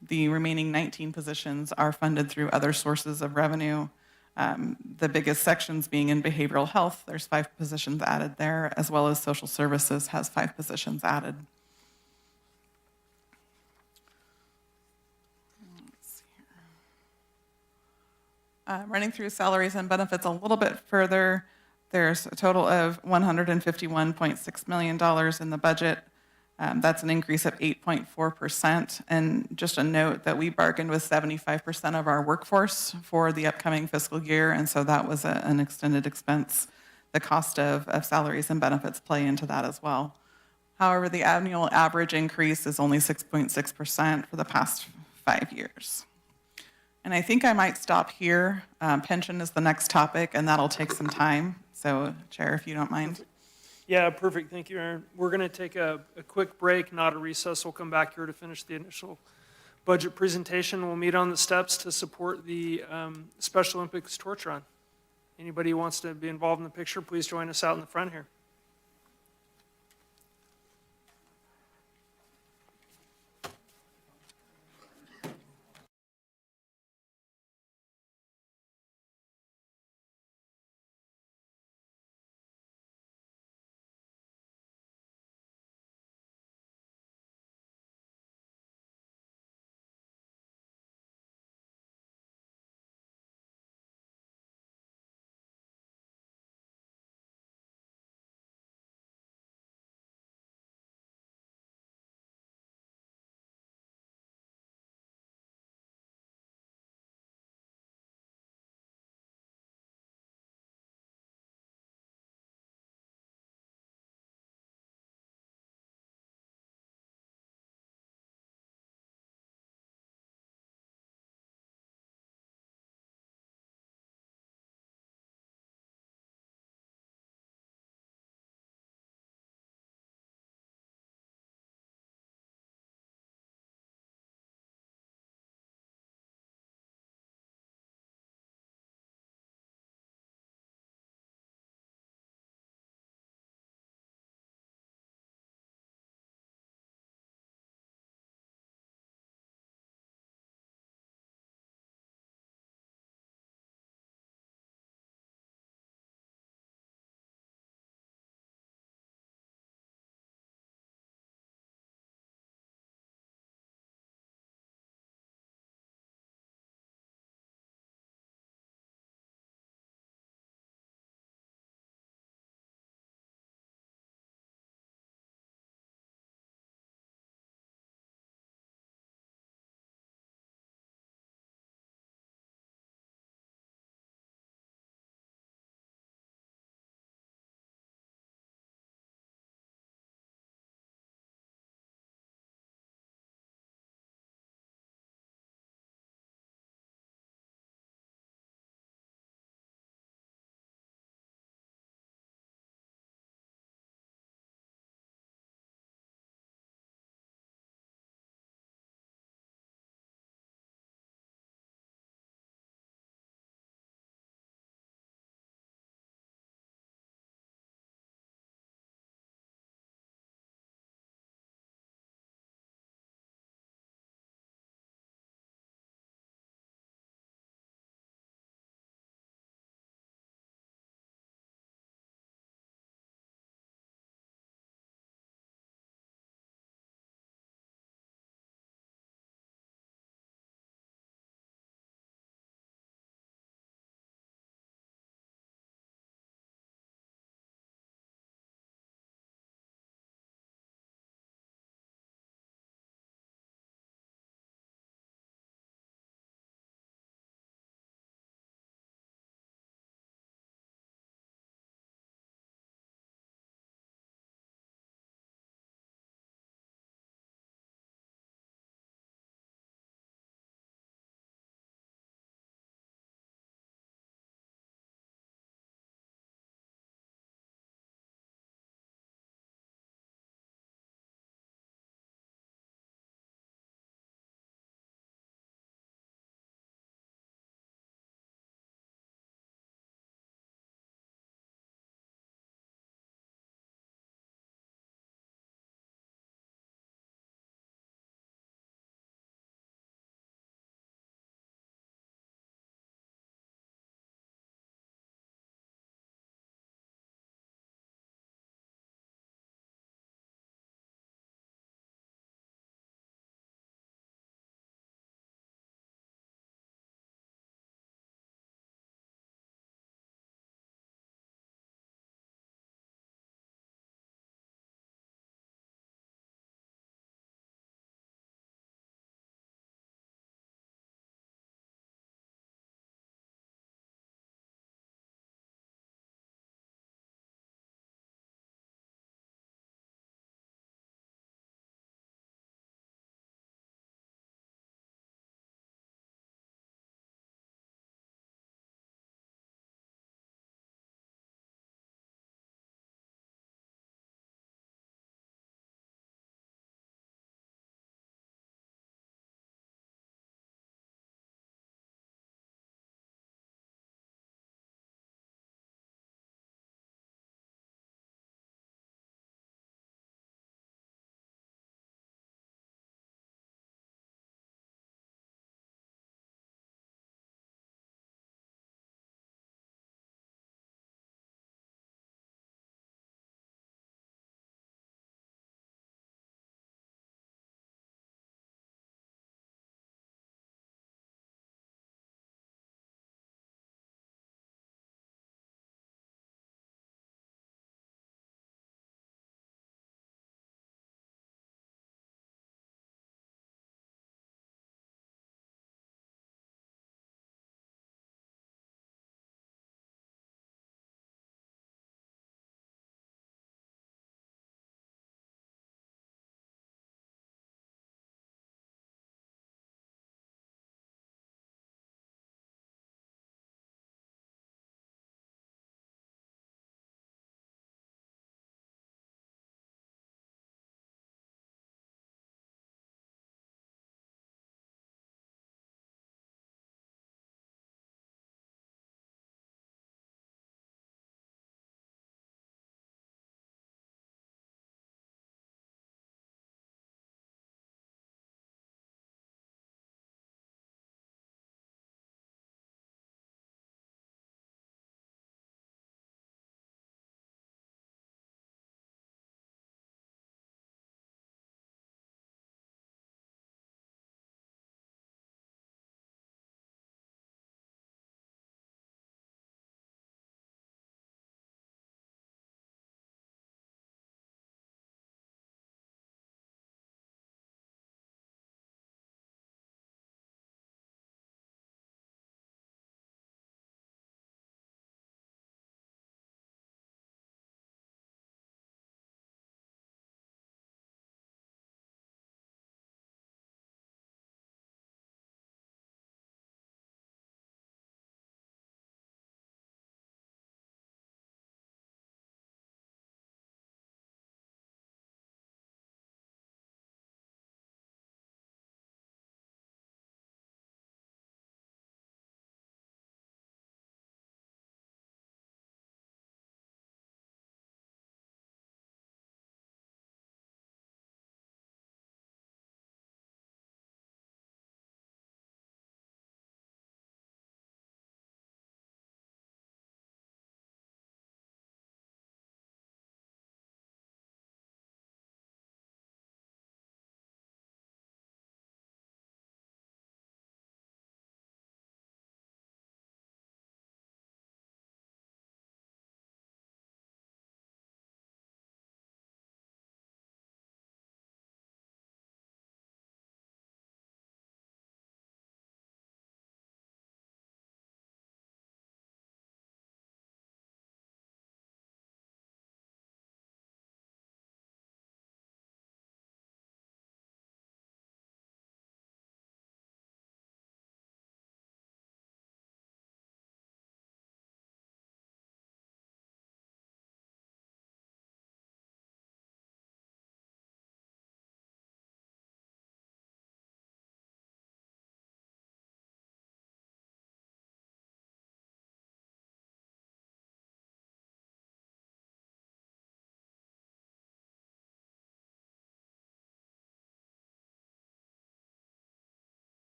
The remaining 19 positions are funded through other sources of revenue. The biggest sections being in behavioral health, there's 5 positions added there, as well as social services has 5 positions added. Running through salaries and benefits a little bit further, there's a total of $151.6 million in the budget. That's an increase of 8.4%. And just a note that we bargained with 75% of our workforce for the upcoming fiscal year, and so that was an extended expense. The cost of salaries and benefits play into that as well. However, the annual average increase is only 6.6% for the past 5 years. And I think I might stop here. Pension is the next topic, and that'll take some time. So, Chair, if you don't mind. Yeah, perfect. Thank you, Aaron. We're going to take a quick break, not a recess. We'll come back here to finish the initial budget presentation. We'll meet on the steps to support the Special Olympics torch run. Anybody who wants to be involved in the picture, please join us out in the front here.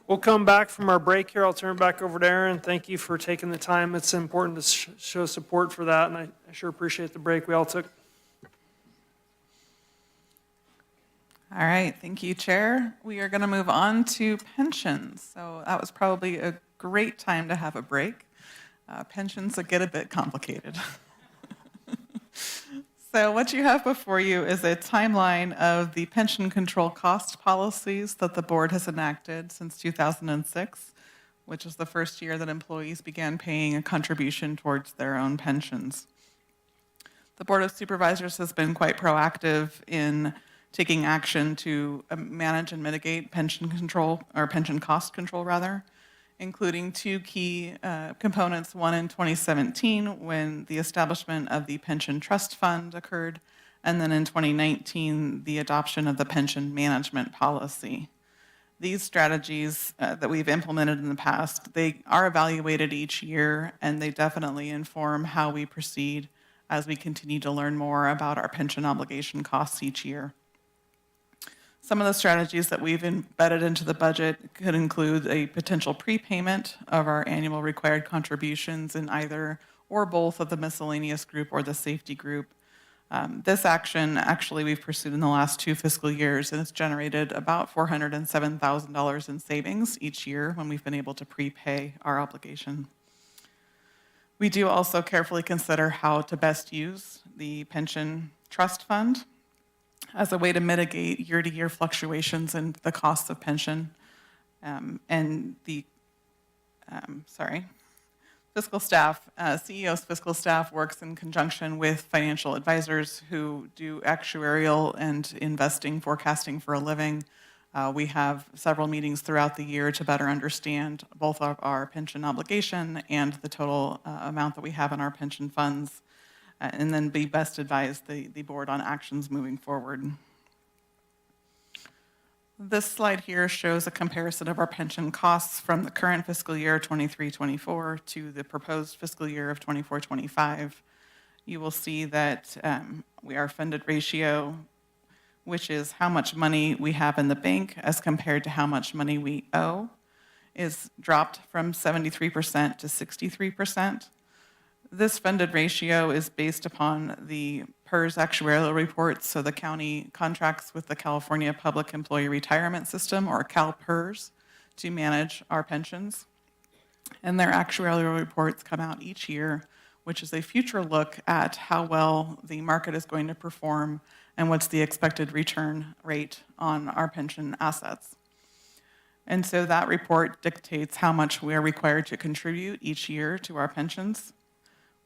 We'll come back from our break here. I'll turn it back over to Aaron. Thank you for taking the time. It's important to show support for that, and I sure appreciate the break we all took. All right, thank you, Chair. We are going to move on to pensions. So that was probably a great time to have a break. Pensions that get a bit complicated. So what you have before you is a timeline of the pension control cost policies that the board has enacted since 2006, which is the first year that employees began paying a contribution towards their own pensions. The Board of Supervisors has been quite proactive in taking action to manage and mitigate pension control, or pension cost control rather, including two key components, one in 2017 when the establishment of the pension trust fund occurred, and then in 2019, the adoption of the pension management policy. These strategies that we've implemented in the past, they are evaluated each year, and they definitely inform how we proceed as we continue to learn more about our pension obligation costs each year. Some of the strategies that we've embedded into the budget could include a potential prepayment of our annual required contributions in either or both of the miscellaneous group or the safety group. This action, actually, we've pursued in the last 2 fiscal years, and it's generated about $407,000 in savings each year when we've been able to prepay our obligation. We do also carefully consider how to best use the pension trust fund as a way to mitigate year-to-year fluctuations in the costs of pension. And the fiscal staff, CEO's fiscal staff works in conjunction with financial advisors who do actuarial and investing forecasting for a living. We have several meetings throughout the year to better understand both of our pension obligation and the total amount that we have in our pension funds, and then be best advise the board on actions moving forward. This slide here shows a comparison of our pension costs from the current fiscal year 23-24 to the proposed fiscal year of 24-25. You will see that our funded ratio, which is how much money we have in the bank as compared to how much money we owe, is dropped from 73% to 63%. This funded ratio is based upon the PERS actuarial reports, so the county contracts with the California Public Employee Retirement System, or CalPERS, to manage our pensions. And their actuarial reports come out each year, which is a future look at how well the market is going to perform and what's the expected return rate on our pension assets. And so that report dictates how much we are required to contribute each year to our pensions,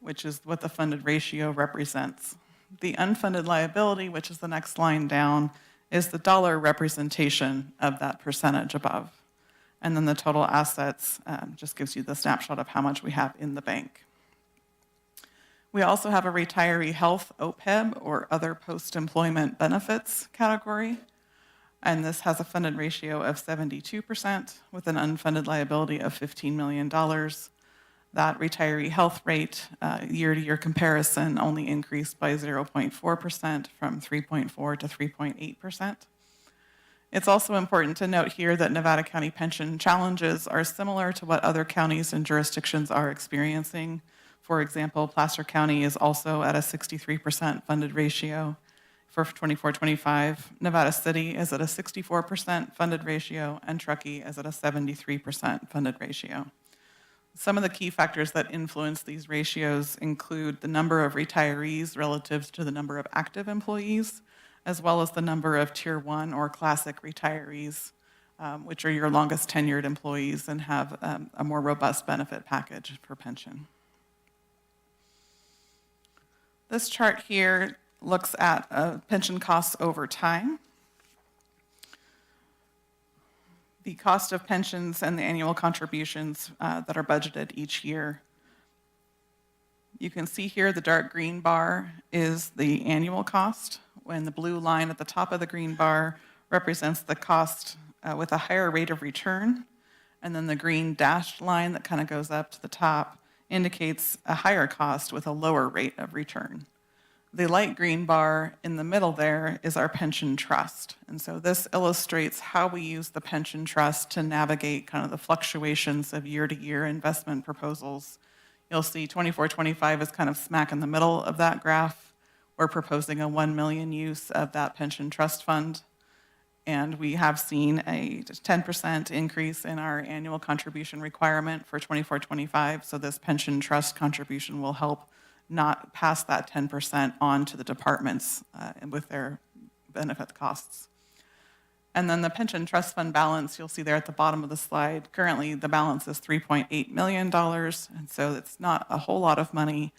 which is what the funded ratio represents. The unfunded liability, which is the next line down, is the dollar representation of that percentage above. And then the total assets just gives you the snapshot of how much we have in the bank. We also have a retiree health OPEB, or other post-employment benefits category. And this has a funded ratio of 72% with an unfunded liability of $15 million. That retiree health rate, year-to-year comparison, only increased by 0.4% from 3.4 to 3.8%. It's also important to note here that Nevada County pension challenges are similar to what other counties and jurisdictions are experiencing. For example, Placer County is also at a 63% funded ratio for 24-25. Nevada City is at a 64% funded ratio, and Truckee is at a 73% funded ratio. Some of the key factors that influence these ratios include the number of retirees relative to the number of active employees, as well as the number of Tier 1 or classic retirees, which are your longest tenured employees and have a more robust benefit package for pension. This chart here looks at pension costs over time. The cost of pensions and the annual contributions that are budgeted each year. You can see here the dark green bar is the annual cost, when the blue line at the top of the green bar represents the cost with a higher rate of return, and then the green dashed line that kind of goes up to the top indicates a higher cost with a lower rate of return. The light green bar in the middle there is our pension trust. And so this illustrates how we use the pension trust to navigate kind of the fluctuations of year-to-year investment proposals. You'll see 24-25 is kind of smack in the middle of that graph. We're proposing a $1 million use of that pension trust fund. And we have seen a 10% increase in our annual contribution requirement for 24-25. So this pension trust contribution will help not pass that 10% on to the departments with their benefit costs. And then the pension trust fund balance, you'll see there at the bottom of the slide. Currently, the balance is $3.8 million, and so it's not a whole lot of money,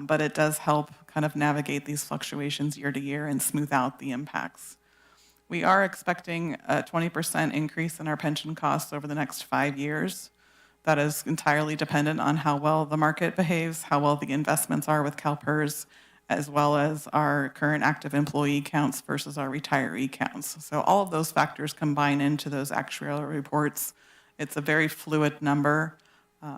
but it does help kind of navigate these fluctuations year to year and smooth out the impacts. We are expecting a 20% increase in our pension costs over the next 5 years. That is entirely dependent on how well the market behaves, how well the investments are with CalPERS, as well as our current active employee counts versus our retiree counts. So all of those factors combine into those actuarial reports. It's a very fluid number,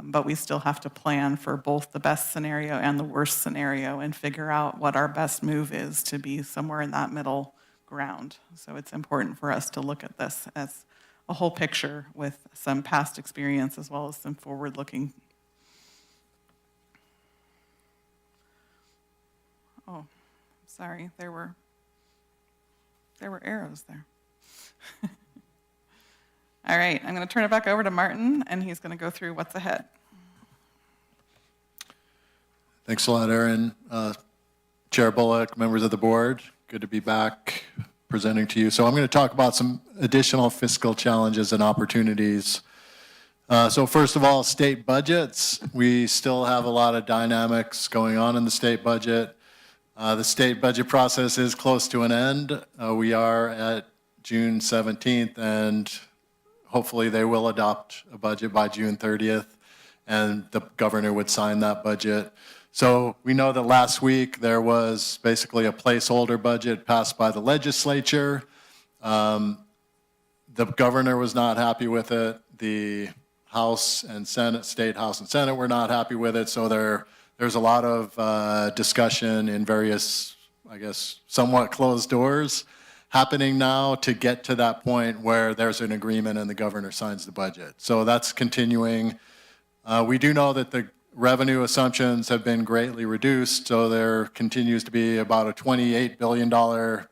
but we still have to plan for both the best scenario and the worst scenario and figure out what our best move is to be somewhere in that middle ground. So it's important for us to look at this as a whole picture with some past experience as well as some forward-looking. Oh, sorry, there were arrows there. All right, I'm going to turn it back over to Martin, and he's going to go through what's ahead. Thanks a lot, Erin. Chair Bullock, members of the board, good to be back presenting to you. So I'm going to talk about some additional fiscal challenges and opportunities. So first of all, state budgets. We still have a lot of dynamics going on in the state budget. The state budget process is close to an end. We are at June 17th, and hopefully they will adopt a budget by June 30th, and the governor would sign that budget. So we know that last week there was basically a placeholder budget passed by the legislature. The governor was not happy with it. The House and Senate, State House and Senate were not happy with it. So there's a lot of discussion in various, I guess, somewhat closed doors happening now to get to that point where there's an agreement and the governor signs the budget. So that's continuing. We do know that the revenue assumptions have been greatly reduced, so there continues to be about a $28 billion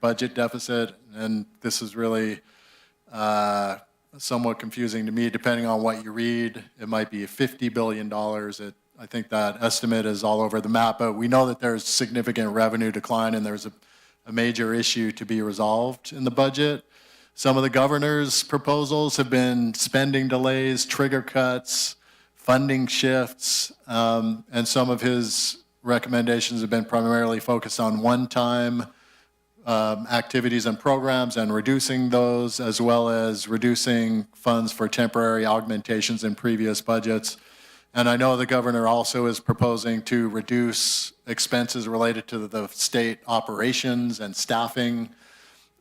budget deficit, and this is really somewhat confusing to me. Depending on what you read, it might be $50 billion. I think that estimate is all over the map, but we know that there's significant revenue decline and there's a major issue to be resolved in the budget. Some of the governor's proposals have been spending delays, trigger cuts, funding shifts, and some of his recommendations have been primarily focused on one-time activities and programs and reducing those, as well as reducing funds for temporary augmentations in previous budgets. And I know the governor also is proposing to reduce expenses related to the state operations and staffing,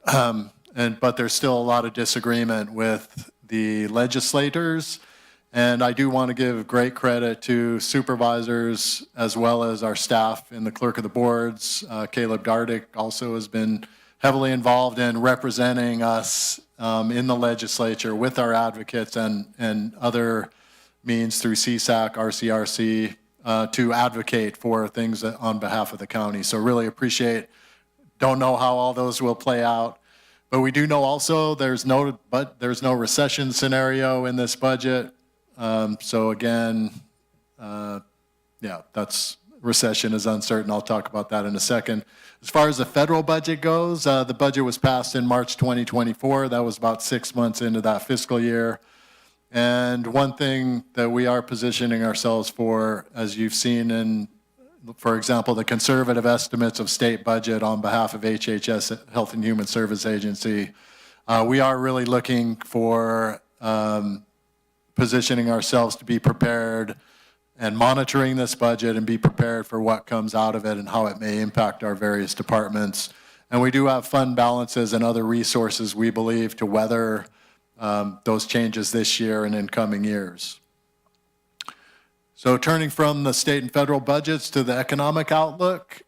but there's still a lot of disagreement with the legislators. And I do want to give great credit to supervisors as well as our staff in the clerk of the boards. Caleb Dardick also has been heavily involved in representing us in the legislature with our advocates and other means through CSAC, RCRC, to advocate for things on behalf of the county. So really appreciate, don't know how all those will play out. But we do know also there's no recession scenario in this budget. So again, that's recession is uncertain. I'll talk about that in a second. As far as the federal budget goes, the budget was passed in March 2024. That was about 6 months into that fiscal year. And one thing that we are positioning ourselves for, as you've seen in, for example, the conservative estimates of state budget on behalf of HHS, Health and Human Service Agency, we are really looking for positioning ourselves to be prepared and monitoring this budget and be prepared for what comes out of it and how it may impact our various departments. And we do have fund balances and other resources, we believe, to weather those changes this year and in coming years. So turning from the state and federal budgets to the economic outlook,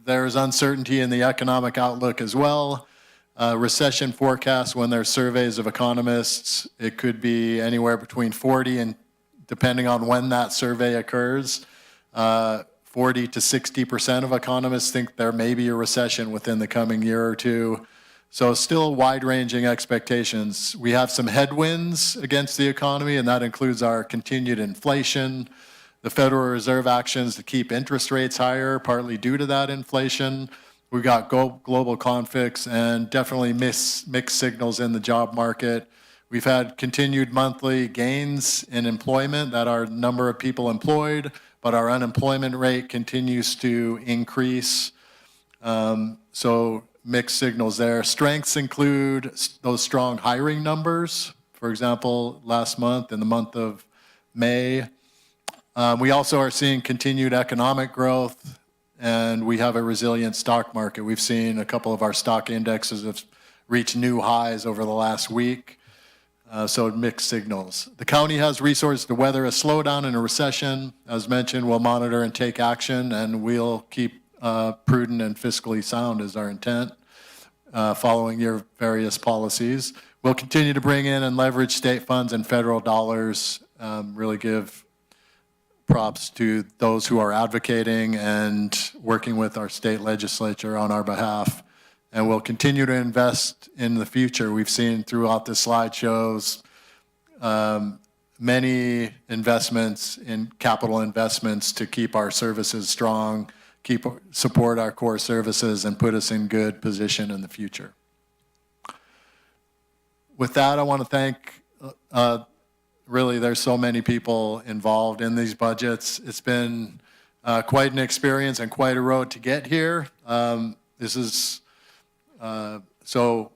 there's uncertainty in the economic outlook as well. Recession forecasts, when there's surveys of economists, it could be anywhere between 40 and, depending on when that survey occurs, 40 to 60% of economists think there may be a recession within the coming year or two. So still wide-ranging expectations. We have some headwinds against the economy, and that includes our continued inflation, the Federal Reserve actions to keep interest rates higher, partly due to that inflation. We've got global conflicts and definitely mixed signals in the job market. We've had continued monthly gains in employment, that our number of people employed, but our unemployment rate continues to increase. So mixed signals there. Strengths include those strong hiring numbers. For example, last month, in the month of May, we also are seeing continued economic growth, and we have a resilient stock market. We've seen a couple of our stock indexes have reached new highs over the last week. So mixed signals. The county has resources to weather a slowdown and a recession. As mentioned, we'll monitor and take action, and we'll keep prudent and fiscally sound is our intent, following your various policies. We'll continue to bring in and leverage state funds and federal dollars, really give props to those who are advocating and working with our state legislature on our behalf. And we'll continue to invest in the future. We've seen throughout the slideshows many investments in capital investments to keep our services strong, support our core services, and put us in good position in the future. With that, I want to thank, really, there's so many people involved in these budgets. It's been quite an experience and quite a road to get here. So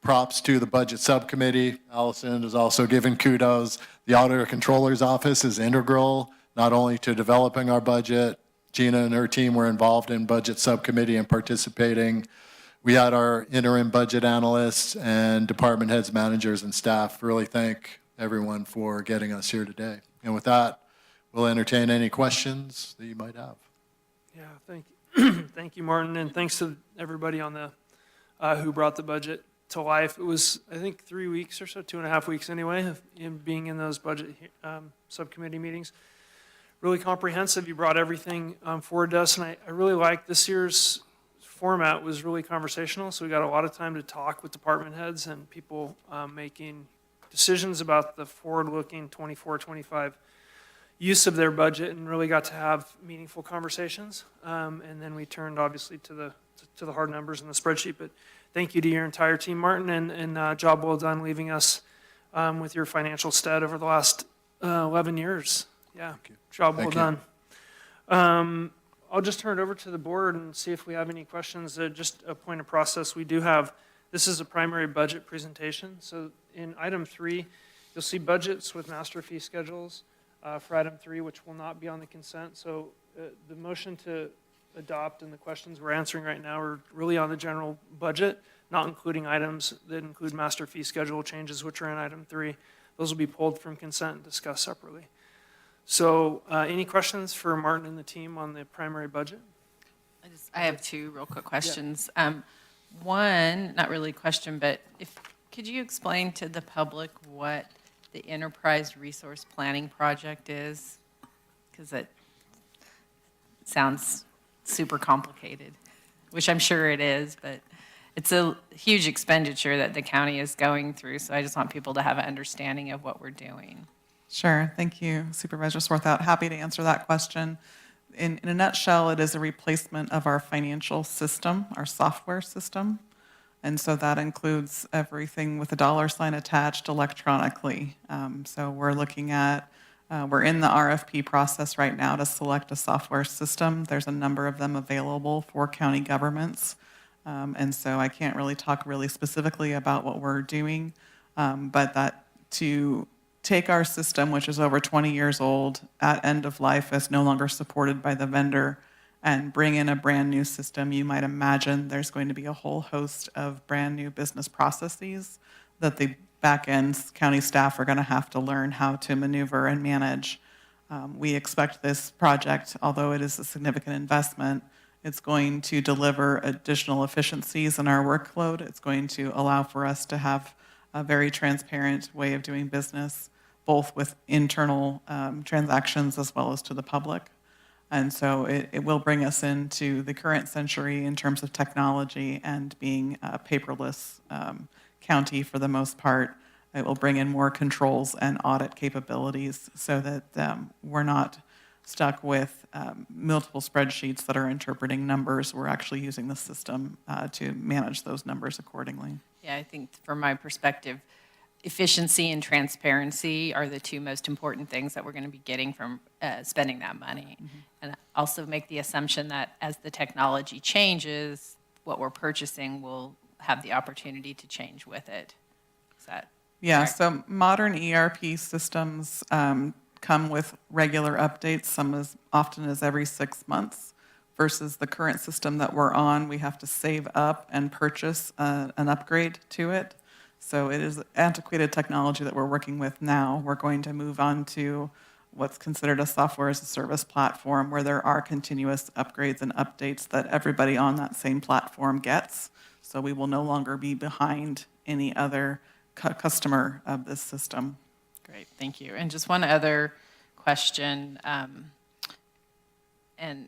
props to the budget subcommittee. Allison is also given kudos. The Auditor Controller's Office is integral, not only to developing our budget. Gina and her team were involved in budget subcommittee and participating. We had our interim budget analysts and department heads, managers, and staff. Really thank everyone for getting us here today. And with that, we'll entertain any questions that you might have. Yeah, thank you. Thank you, Martin, and thanks to everybody on the who brought the budget to life. It was, I think, 3 weeks or so, 2.5 weeks anyway, of being in those budget subcommittee meetings. Really comprehensive. You brought everything forward to us, and I really like this year's format. Was really conversational, so we got a lot of time to talk with department heads and people making decisions about the forward-looking 24-25 use of their budget, and really got to have meaningful conversations. And then we turned, obviously, to the hard numbers in the spreadsheet. But thank you to your entire team, Martin, and job well done leaving us with your financial stead over the last 11 years. Yeah, job well done. I'll just turn it over to the board and see if we have any questions. Just a point of process, we do have, this is a primary budget presentation. So in item 3, you'll see budgets with master fee schedules for item 3, which will not be on the consent. So the motion to adopt and the questions we're answering right now are really on the general budget, not including items that include master fee schedule changes, which are in item 3. Those will be pulled from consent and discussed separately. So any questions for Martin and the team on the primary budget? I have 2 real quick questions. Yeah. One, not really a question, but could you explain to the public what the Enterprise Resource Planning Project is? Because it sounds super complicated, which I'm sure it is, but it's a huge expenditure that the county is going through, so I just want people to have an understanding of what we're doing. Sure. Thank you, Supervisor Swarthout. Happy to answer that question. In a nutshell, it is a replacement of our financial system, our software system. And so that includes everything with a $ attached electronically. So we're looking at, we're in the RFP process right now to select a software system. There's a number of them available for county governments. And so I can't really talk really specifically about what we're doing, but that to take our system, which is over 20 years old, at end of life, as no longer supported by the vendor, and bring in a brand new system, you might imagine there's going to be a whole host of brand new business processes that the back end county staff are going to have to learn how to maneuver and manage. We expect this project, although it is a significant investment, It's going to deliver additional efficiencies in our workload. It's going to allow for us to have a very transparent way of doing business, both with internal transactions as well as to the public. And so it will bring us into the current century in terms of technology and being a paperless county for the most part. It will bring in more controls and audit capabilities so that we're not stuck with multiple spreadsheets that are interpreting numbers. We're actually using the system to manage those numbers accordingly. Yeah, I think from my perspective, efficiency and transparency are the two most important things that we're going to be getting from spending that money. And also make the assumption that as the technology changes, what we're purchasing will have the opportunity to change with it. Is that Yeah, correct? so modern ERP systems come with regular updates, some as often as every 6 months, versus the current system that we're on. We have to save up and purchase an upgrade to it. So it is antiquated technology that we're working with now. We're going to move on to what's considered a software as a service platform, where there are continuous upgrades and updates that everybody on that same platform gets. So we will no longer be behind any other customer of this system. Great, thank you. And just one other question, and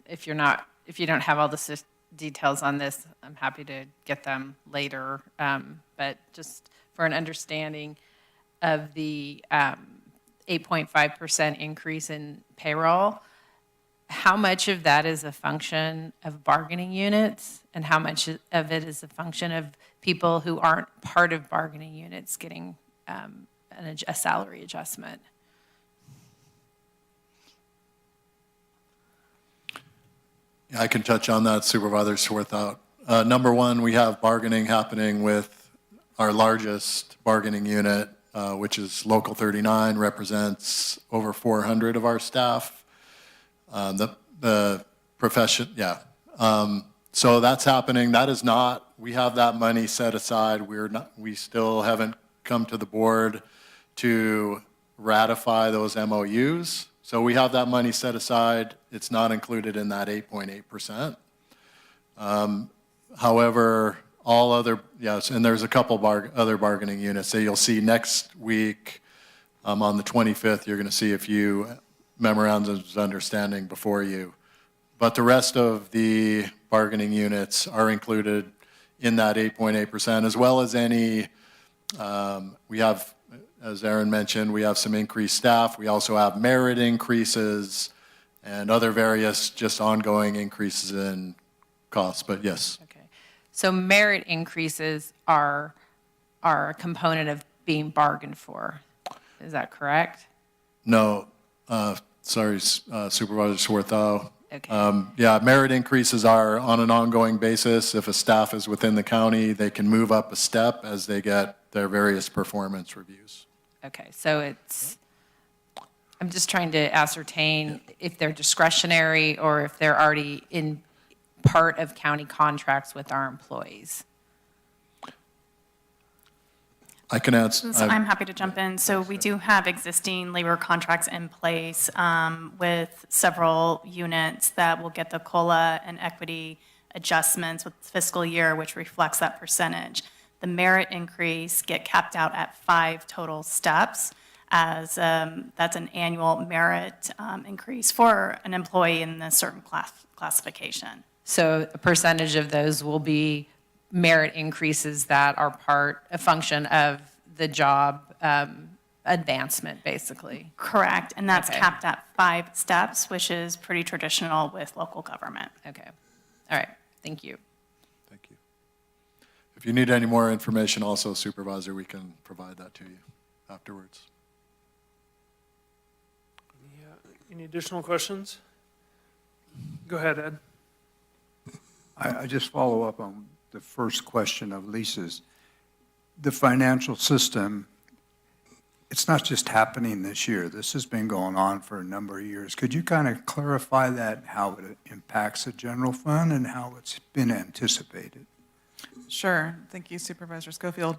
if you don't have all the details on this, I'm happy to get them later. But just for an understanding of the 8.5% increase in payroll, how much of that is a function of bargaining units, and how much of it is a function of people who aren't part of bargaining units getting a salary adjustment? Yeah, I can touch on that, Supervisor Swarthout. Number one, we have bargaining happening with our largest bargaining unit, which is Local 39, represents over 400 of our staff. The profession, yeah. So that's happening. That is not, we have that money set aside. We still haven't come to the board to ratify those MOUs. So we have that money set aside. It's not included in that 8.8%. However, all other, yes, and there's a couple other bargaining units that you'll see next week. On the 25th, you're going to see a few memorandums of understanding before you. But the rest of the bargaining units are included in that 8.8%, as well as any, we have, as Aaron mentioned, we have some increased staff. We also have merit increases and other various just ongoing increases in costs, but yes. Okay. So merit increases are a component of being bargained for. Is that correct? No, sorry, Supervisor Swarthout. Okay. Yeah, merit increases are on an ongoing basis. If a staff is within the county, they can move up a step as they get their various performance reviews. Okay, so I'm just trying to ascertain if they're discretionary or if they're already in part of county contracts with our employees. I can answer. So I'm happy to jump in. So we do have existing labor contracts in place with several units that will get the COLA and equity adjustments with fiscal year, which reflects that percentage. The merit increase get capped out at 5 total steps, as that's an annual merit increase for an employee in a certain classification. So a percentage of those will be merit increases that are a function of the job advancement, basically. Correct, and that's Okay. capped at 5 steps, which is pretty traditional with local government. Okay, all right, thank you. Thank you. If you need any more information also, Supervisor, we can provide that to you afterwards. Any additional questions? Go ahead, Ed. I just follow up on the first question of Lisa's. The financial system, it's not just happening this year. This has been going on for a number of years. Could you kind of clarify that, how it impacts the general fund and how it's been anticipated? Sure. Thank you, Supervisor Schofield.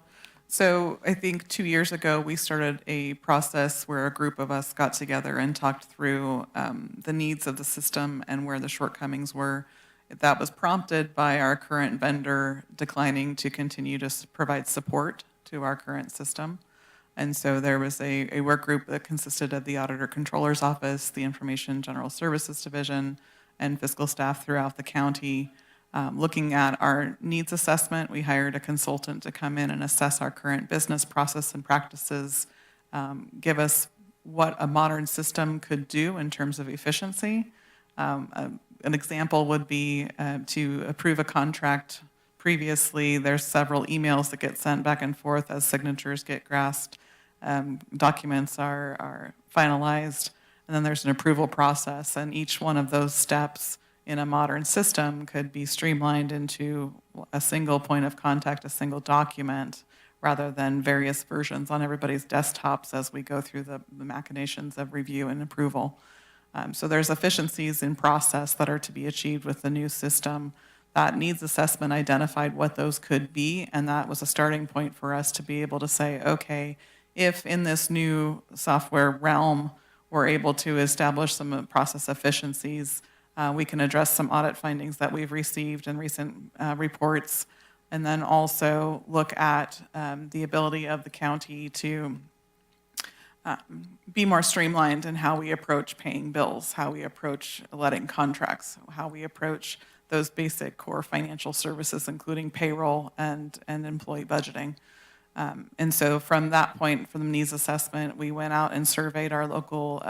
So I think 2 years ago, we started a process where a group of us got together and talked through the needs of the system and where the shortcomings were. That was prompted by our current vendor declining to continue to provide support to our current system. And so there was a work group that consisted of the Auditor Controller's Office, the Information General Services Division, and fiscal staff throughout the county. Looking at our needs assessment, we hired a consultant to come in and assess our current business process and practices, give us what a modern system could do in terms of efficiency. An example would be to approve a contract. Previously, there's several emails that get sent back and forth as signatures get grasped, documents are finalized, and then there's an approval process, and each one of those steps in a modern system could be streamlined into a single point of contact, a single document, rather than various versions on everybody's desktops as we go through the machinations of review and approval. So there's efficiencies in process that are to be achieved with the new system. That needs assessment identified what those could be, and that was a starting point for us to be able to say, okay, if in this new software realm we're able to establish some process efficiencies, we can address some audit findings that we've received in recent reports, and then also look at the ability of the county to be more streamlined in how we approach paying bills, how we approach letting contracts, how we approach those basic core financial services, including payroll and employee budgeting. And so from that point, from the needs assessment, we went out and surveyed our local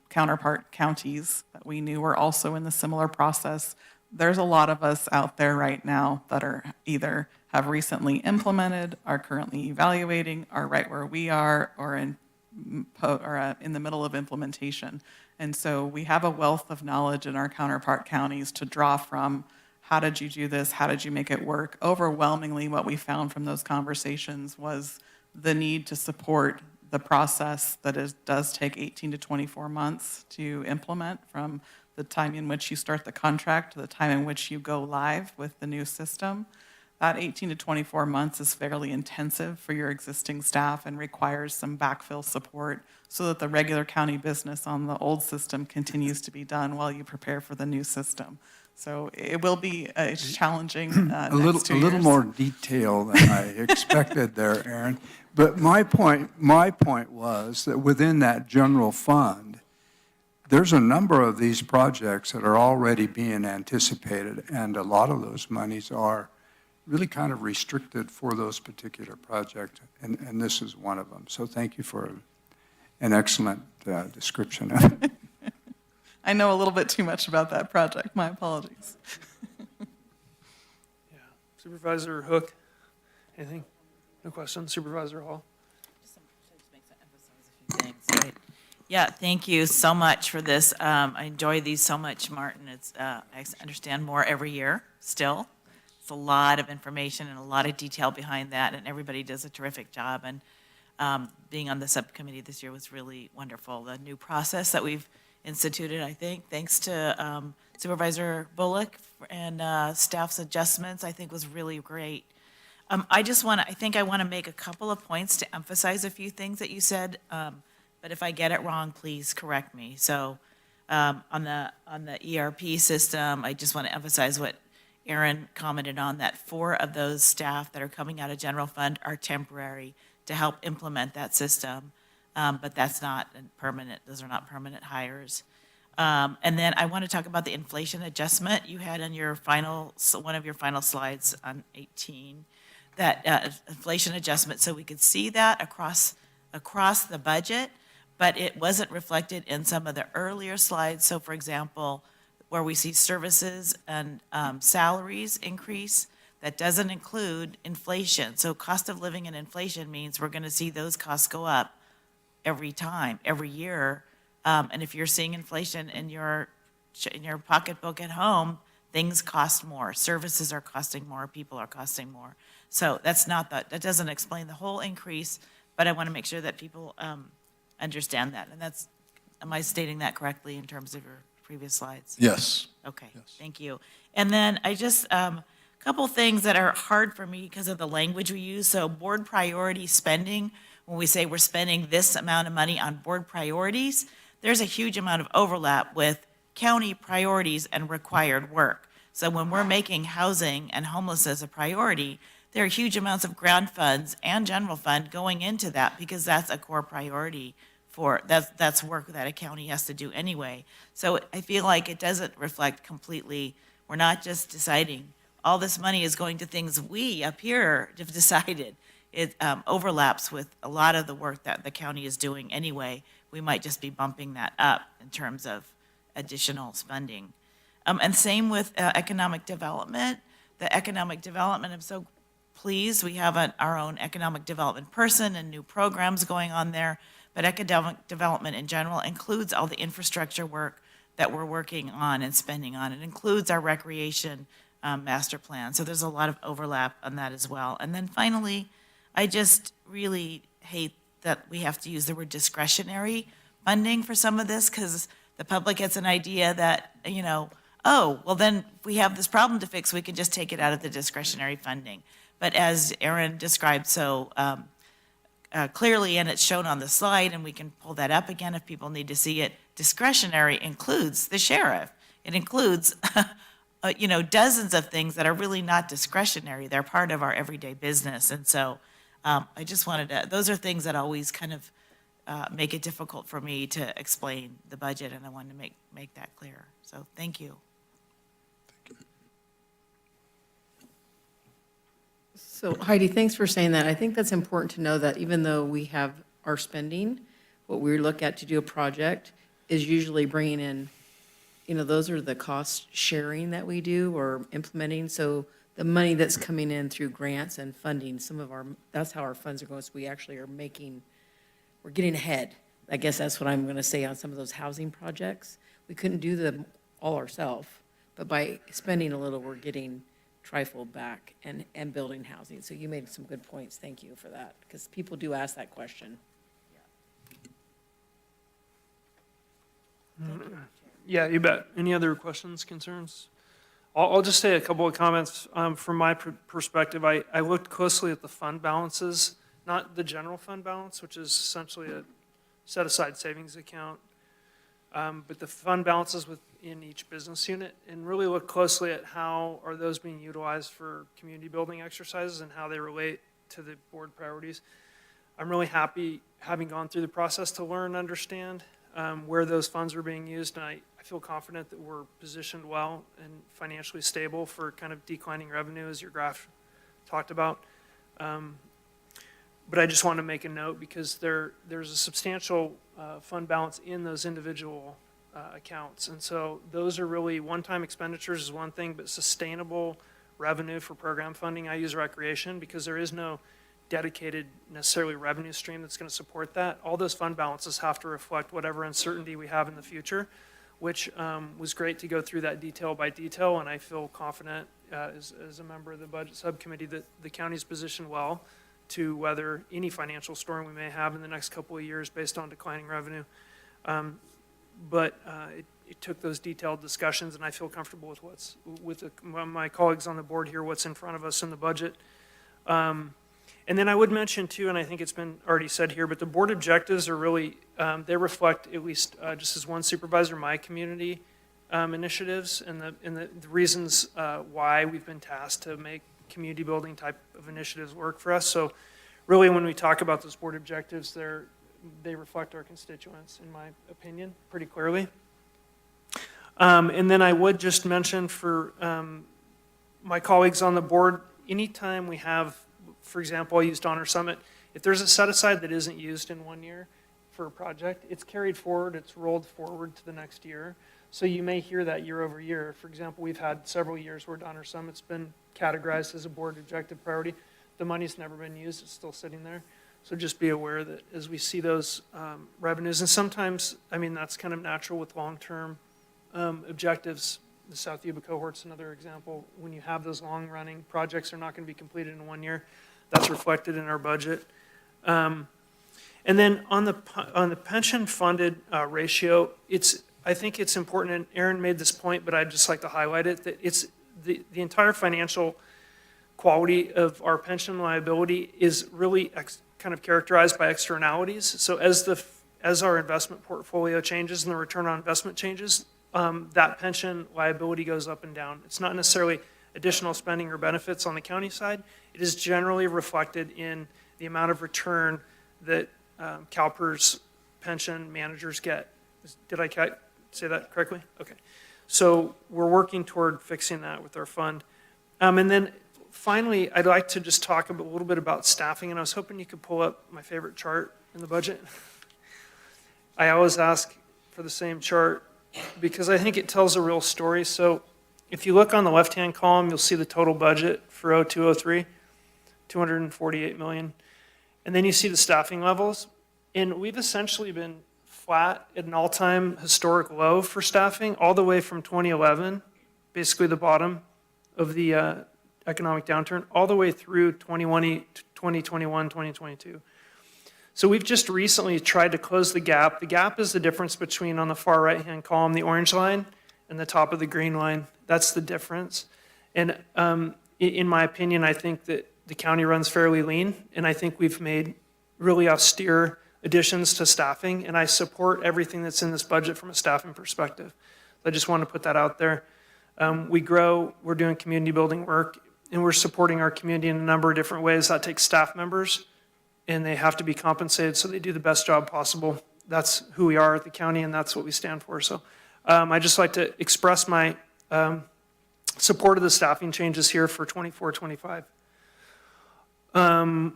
counterpart counties that we knew were also in the similar process. There's a lot of us out there right now that are either have recently implemented, are currently evaluating, are right where we are, or in the middle of implementation. And so we have a wealth of knowledge in our counterpart counties to draw from. How did you do this? How did you make it work? Overwhelmingly, what we found from those conversations was the need to support the process that does take 18 to 24 months to implement, from the time in which you start the contract to the time in which you go live with the new system. That 18 to 24 months is fairly intensive for your existing staff and requires some backfill support so that the regular county business on the old system continues to be done while you prepare for the new system. So it will be challenging a little more detail than I expected there, Aaron. But my point was that within that general fund, there's a number of these projects that are already being anticipated, and a lot of those monies are really kind of restricted for those particular projects, and this is one of them. So thank you for an excellent description of it. I know a little bit too much about that project. My apologies. Supervisor Hook, anything? No questions? Supervisor Hall? Yeah, thank you so much for this. I enjoy these so much, Martin. I understand more every year still. It's a lot of information and a lot of detail behind that, and everybody does a terrific job. And being on the subcommittee this year was really wonderful. The new process that we've instituted, I think, thanks to Supervisor Bullock and staff's adjustments, I think was really great. I think I want to make a couple of points to emphasize a few things that you said, but if I get it wrong, please correct me. So on the ERP system, I just want to emphasize what Aaron commented on, that 4 of those staff that are coming out of general fund are temporary to help implement that system. But that's not permanent. Those are not permanent hires. And then I want to talk about the inflation adjustment you had on your one of your final slides on 18, that inflation adjustment. So we could see that across the budget, but it wasn't reflected in some of the earlier slides. So for example, where we see services and salaries increase, that doesn't include inflation. So cost of living and inflation means we're going to see those costs go up every year. And if you're seeing inflation in your pocketbook at home, things cost more. Services are costing more. People are costing more. So that doesn't explain the whole increase, but I want to make sure that people understand that. And am I stating that correctly in terms of your previous slides? Yes. Okay, yes. Thank you. And then I just, a couple things that are hard for me because of the language we use. So board priority spending, when we say we're spending this amount of money on board priorities, there's a huge amount of overlap with county priorities and required work. So when we're making housing and homelessness a priority, there are huge amounts of grant funds and general fund going into that because that's a core priority for, that's work that a county has to do anyway. So I feel like it doesn't reflect completely, we're not just deciding all this money is going to things we up here have decided. It overlaps with a lot of the work that the county is doing anyway. We might just be bumping that up in terms of additional spending. And same with economic development. The economic development, I'm so pleased. We have our own economic development person and new programs going on there. But economic development in general includes all the infrastructure work that we're working on and spending on. It includes our recreation master plan. So there's a lot of overlap on that as well. And then finally, I just really hate that we have to use the word discretionary funding for some of this, because the public gets an idea that, you know, oh, well then if we have this problem to fix, we can just take it out of the discretionary funding. But as Aaron described so clearly, and it's shown on the slide, and we can pull that up again if people need to see it, discretionary includes the sheriff. It includes you know, dozens of things that are really not discretionary. They're part of our everyday business. And so I just wanted to, those are things that always kind of make it difficult for me to explain the budget, and I wanted to make that clear. So thank you. So Heidi, thanks for saying that. I think that's important to know that even though we have our spending, what we look at to do a project is usually bringing in, you know, those are the cost sharing that we do or implementing. So the money that's coming in through grants and funding, that's how our funds are going. So we actually are we're getting ahead. I guess that's what I'm going to say on some of those housing projects. We couldn't do them all ourselves, but by spending a little, we're getting trifold back and building housing. So you made some good points. Thank you for that, because people do ask that question. Yeah, you bet. Any other questions, concerns? I'll just say a couple of comments from my perspective. I looked closely at the fund balances, not the general fund balance, which is essentially a set-aside savings account, but the fund balances within each business unit, and really look closely at how are those being utilized for community building exercises and how they relate to the board priorities. I'm really happy having gone through the process to learn and understand where those funds are being used, and I feel confident that we're positioned well and financially stable for kind of declining revenue, as your graph talked about. But I just want to make a note, because there's a substantial fund balance in those individual accounts, and so those are really one-time expenditures is one thing, but sustainable revenue for program funding. I use recreation because there is no dedicated necessarily revenue stream that's going to support that. All those fund balances have to reflect whatever uncertainty we have in the future, which was great to go through that detail by detail, and I feel confident as a member of the budget subcommittee that the county's positioned well to weather any financial storm we may have in the next couple of years based on declining revenue. But it took those detailed discussions, and I feel comfortable with my colleagues on the board here, what's in front of us in the budget. And then I would mention too, and I think it's been already said here, but the board objectives are really, they reflect, at least just as one supervisor, my community initiatives and the reasons why we've been tasked to make community building type of initiatives work for us. So really when we talk about those board objectives, they reflect our constituents, in my opinion, pretty clearly. And then I would just mention for my colleagues on the board, anytime we have, for example, I used Honor Summit. If there's a set aside that isn't used in 1 year for a project, it's carried forward, it's rolled forward to the next year. So you may hear that year over year. For example, we've had several years where Honor Summit's been categorized as a board objective priority. The money's never been used, it's still sitting there. So just be aware that as we see those revenues, and sometimes, I mean, that's kind of natural with long-term objectives. The South Yuba cohort's another example. When you have those long-running projects, they're not going to be completed in 1 year. That's reflected in our budget. And then on the pension funded ratio, I think it's important, and Aaron made this point, but I'd just like to highlight it, that it's the entire financial quality of our pension liability is really kind of characterized by externalities. So as our investment portfolio changes and the return on investment changes, that pension liability goes up and down. It's not necessarily additional spending or benefits on the county side. It is generally reflected in the amount of return that CalPERS pension managers get. Did I say that correctly? Okay. So we're working toward fixing that with our fund. And then finally, I'd like to just talk a little bit about staffing, and I was hoping you could pull up my favorite chart in the budget. I always ask for the same chart because I think it tells a real story. So if you look on the left-hand column, you'll see the total budget for 0203, 248 million. And then you see the staffing levels. And we've essentially been flat at an all-time historic low for staffing all the way from 2011, basically the bottom of the economic downturn, all the way through 2021, 2022. So we've just recently tried to close the gap. The gap is the difference between, on the far right-hand column, the orange line and the top of the green line. That's the difference. And in my opinion, I think that the county runs fairly lean, and I think we've made really austere additions to staffing, and I support everything that's in this budget from a staffing perspective. I just want to put that out there. We grow, we're doing community building work, and we're supporting our community in a number of different ways. That takes staff members, and they have to be compensated so they do the best job possible. That's who we are at the county, and that's what we stand for. So I'd just like to express my support of the staffing changes here for 24-25.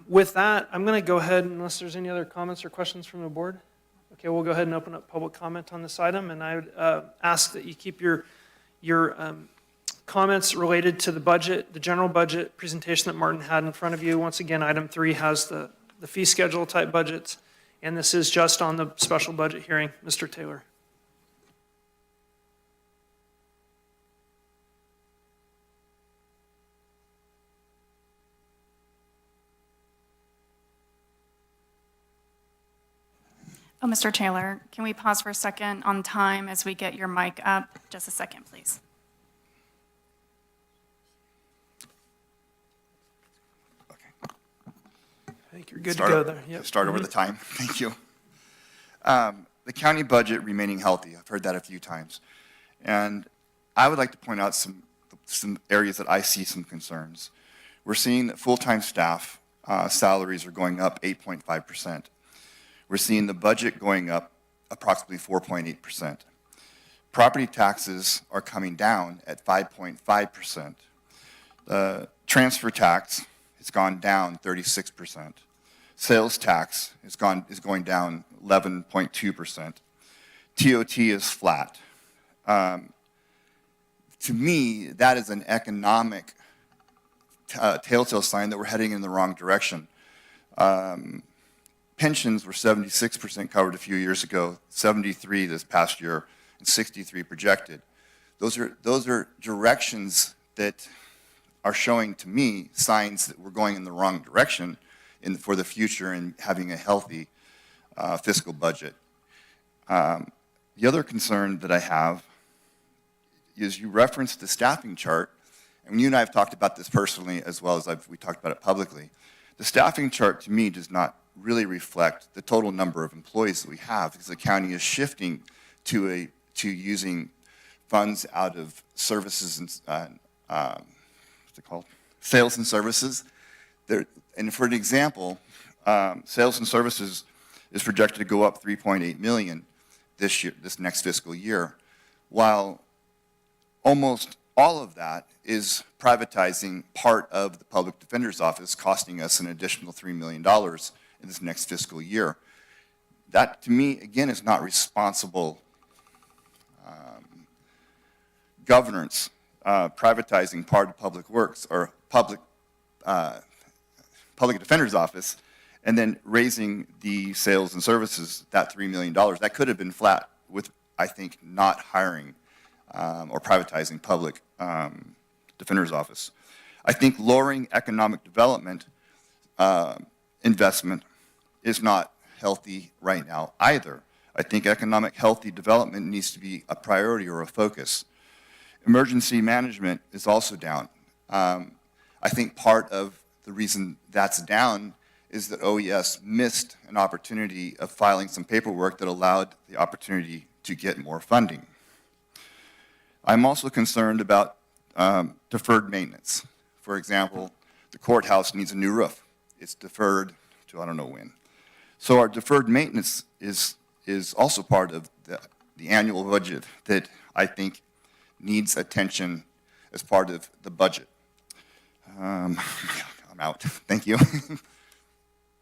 With that, I'm going to go ahead, unless there's any other comments or questions from the board. Okay, we'll go ahead and open up public comment on this item, and I would ask that you keep your comments related to the budget, the general budget presentation that Martin had in front of you. Once again, item 3 has the fee schedule type budgets, and this is just on the special budget hearing. Mr. Taylor. Oh, Mr. Taylor, can we pause for a second on time as we get your mic up? Just a second, please. I think you're good to go there. Yep. Start over the time. Thank you. The county budget remaining healthy. I've heard that a few times. And I would like to point out some areas that I see some concerns. We're seeing that full-time staff salaries are going up 8.5%. We're seeing the budget going up approximately 4.8%. Property taxes are coming down at 5.5%. The transfer tax has gone down 36%. Sales tax is going down 11.2%. TOT is flat. To me, that is an economic telltale sign that we're heading in the wrong direction. Pensions were 76% covered a few years ago, 73 this past year, and 63 projected. Those are directions that are showing to me signs that we're going in the wrong direction for the future and having a healthy fiscal budget. The other concern that I have is you referenced the staffing chart, and you and I have talked about this personally as well as we talked about it publicly. The staffing chart to me does not really reflect the total number of employees that we have, because the county is shifting to using funds out of services and what's it called? Sales and services. And for an example, sales and services is projected to go up 3.8 million this next fiscal year, while almost all of that is privatizing part of the public defender's office, costing us an additional $3 million in this next fiscal year. That, to me, again, is not responsible governance, privatizing part of public works or public defender's office, and then raising the sales and services, that $3 million. That could have been flat with, I think, not hiring or privatizing public defender's office. I think lowering economic development investment is not healthy right now either. I think economic healthy development needs to be a priority or a focus. Emergency management is also down. I think part of the reason that's down is that OES missed an opportunity of filing some paperwork that allowed the opportunity to get more funding. I'm also concerned about deferred maintenance. For example, the courthouse needs a new roof. It's deferred to I don't know when. So our deferred maintenance is also part of the annual budget that I think needs attention as part of the budget. I'm out. Thank you.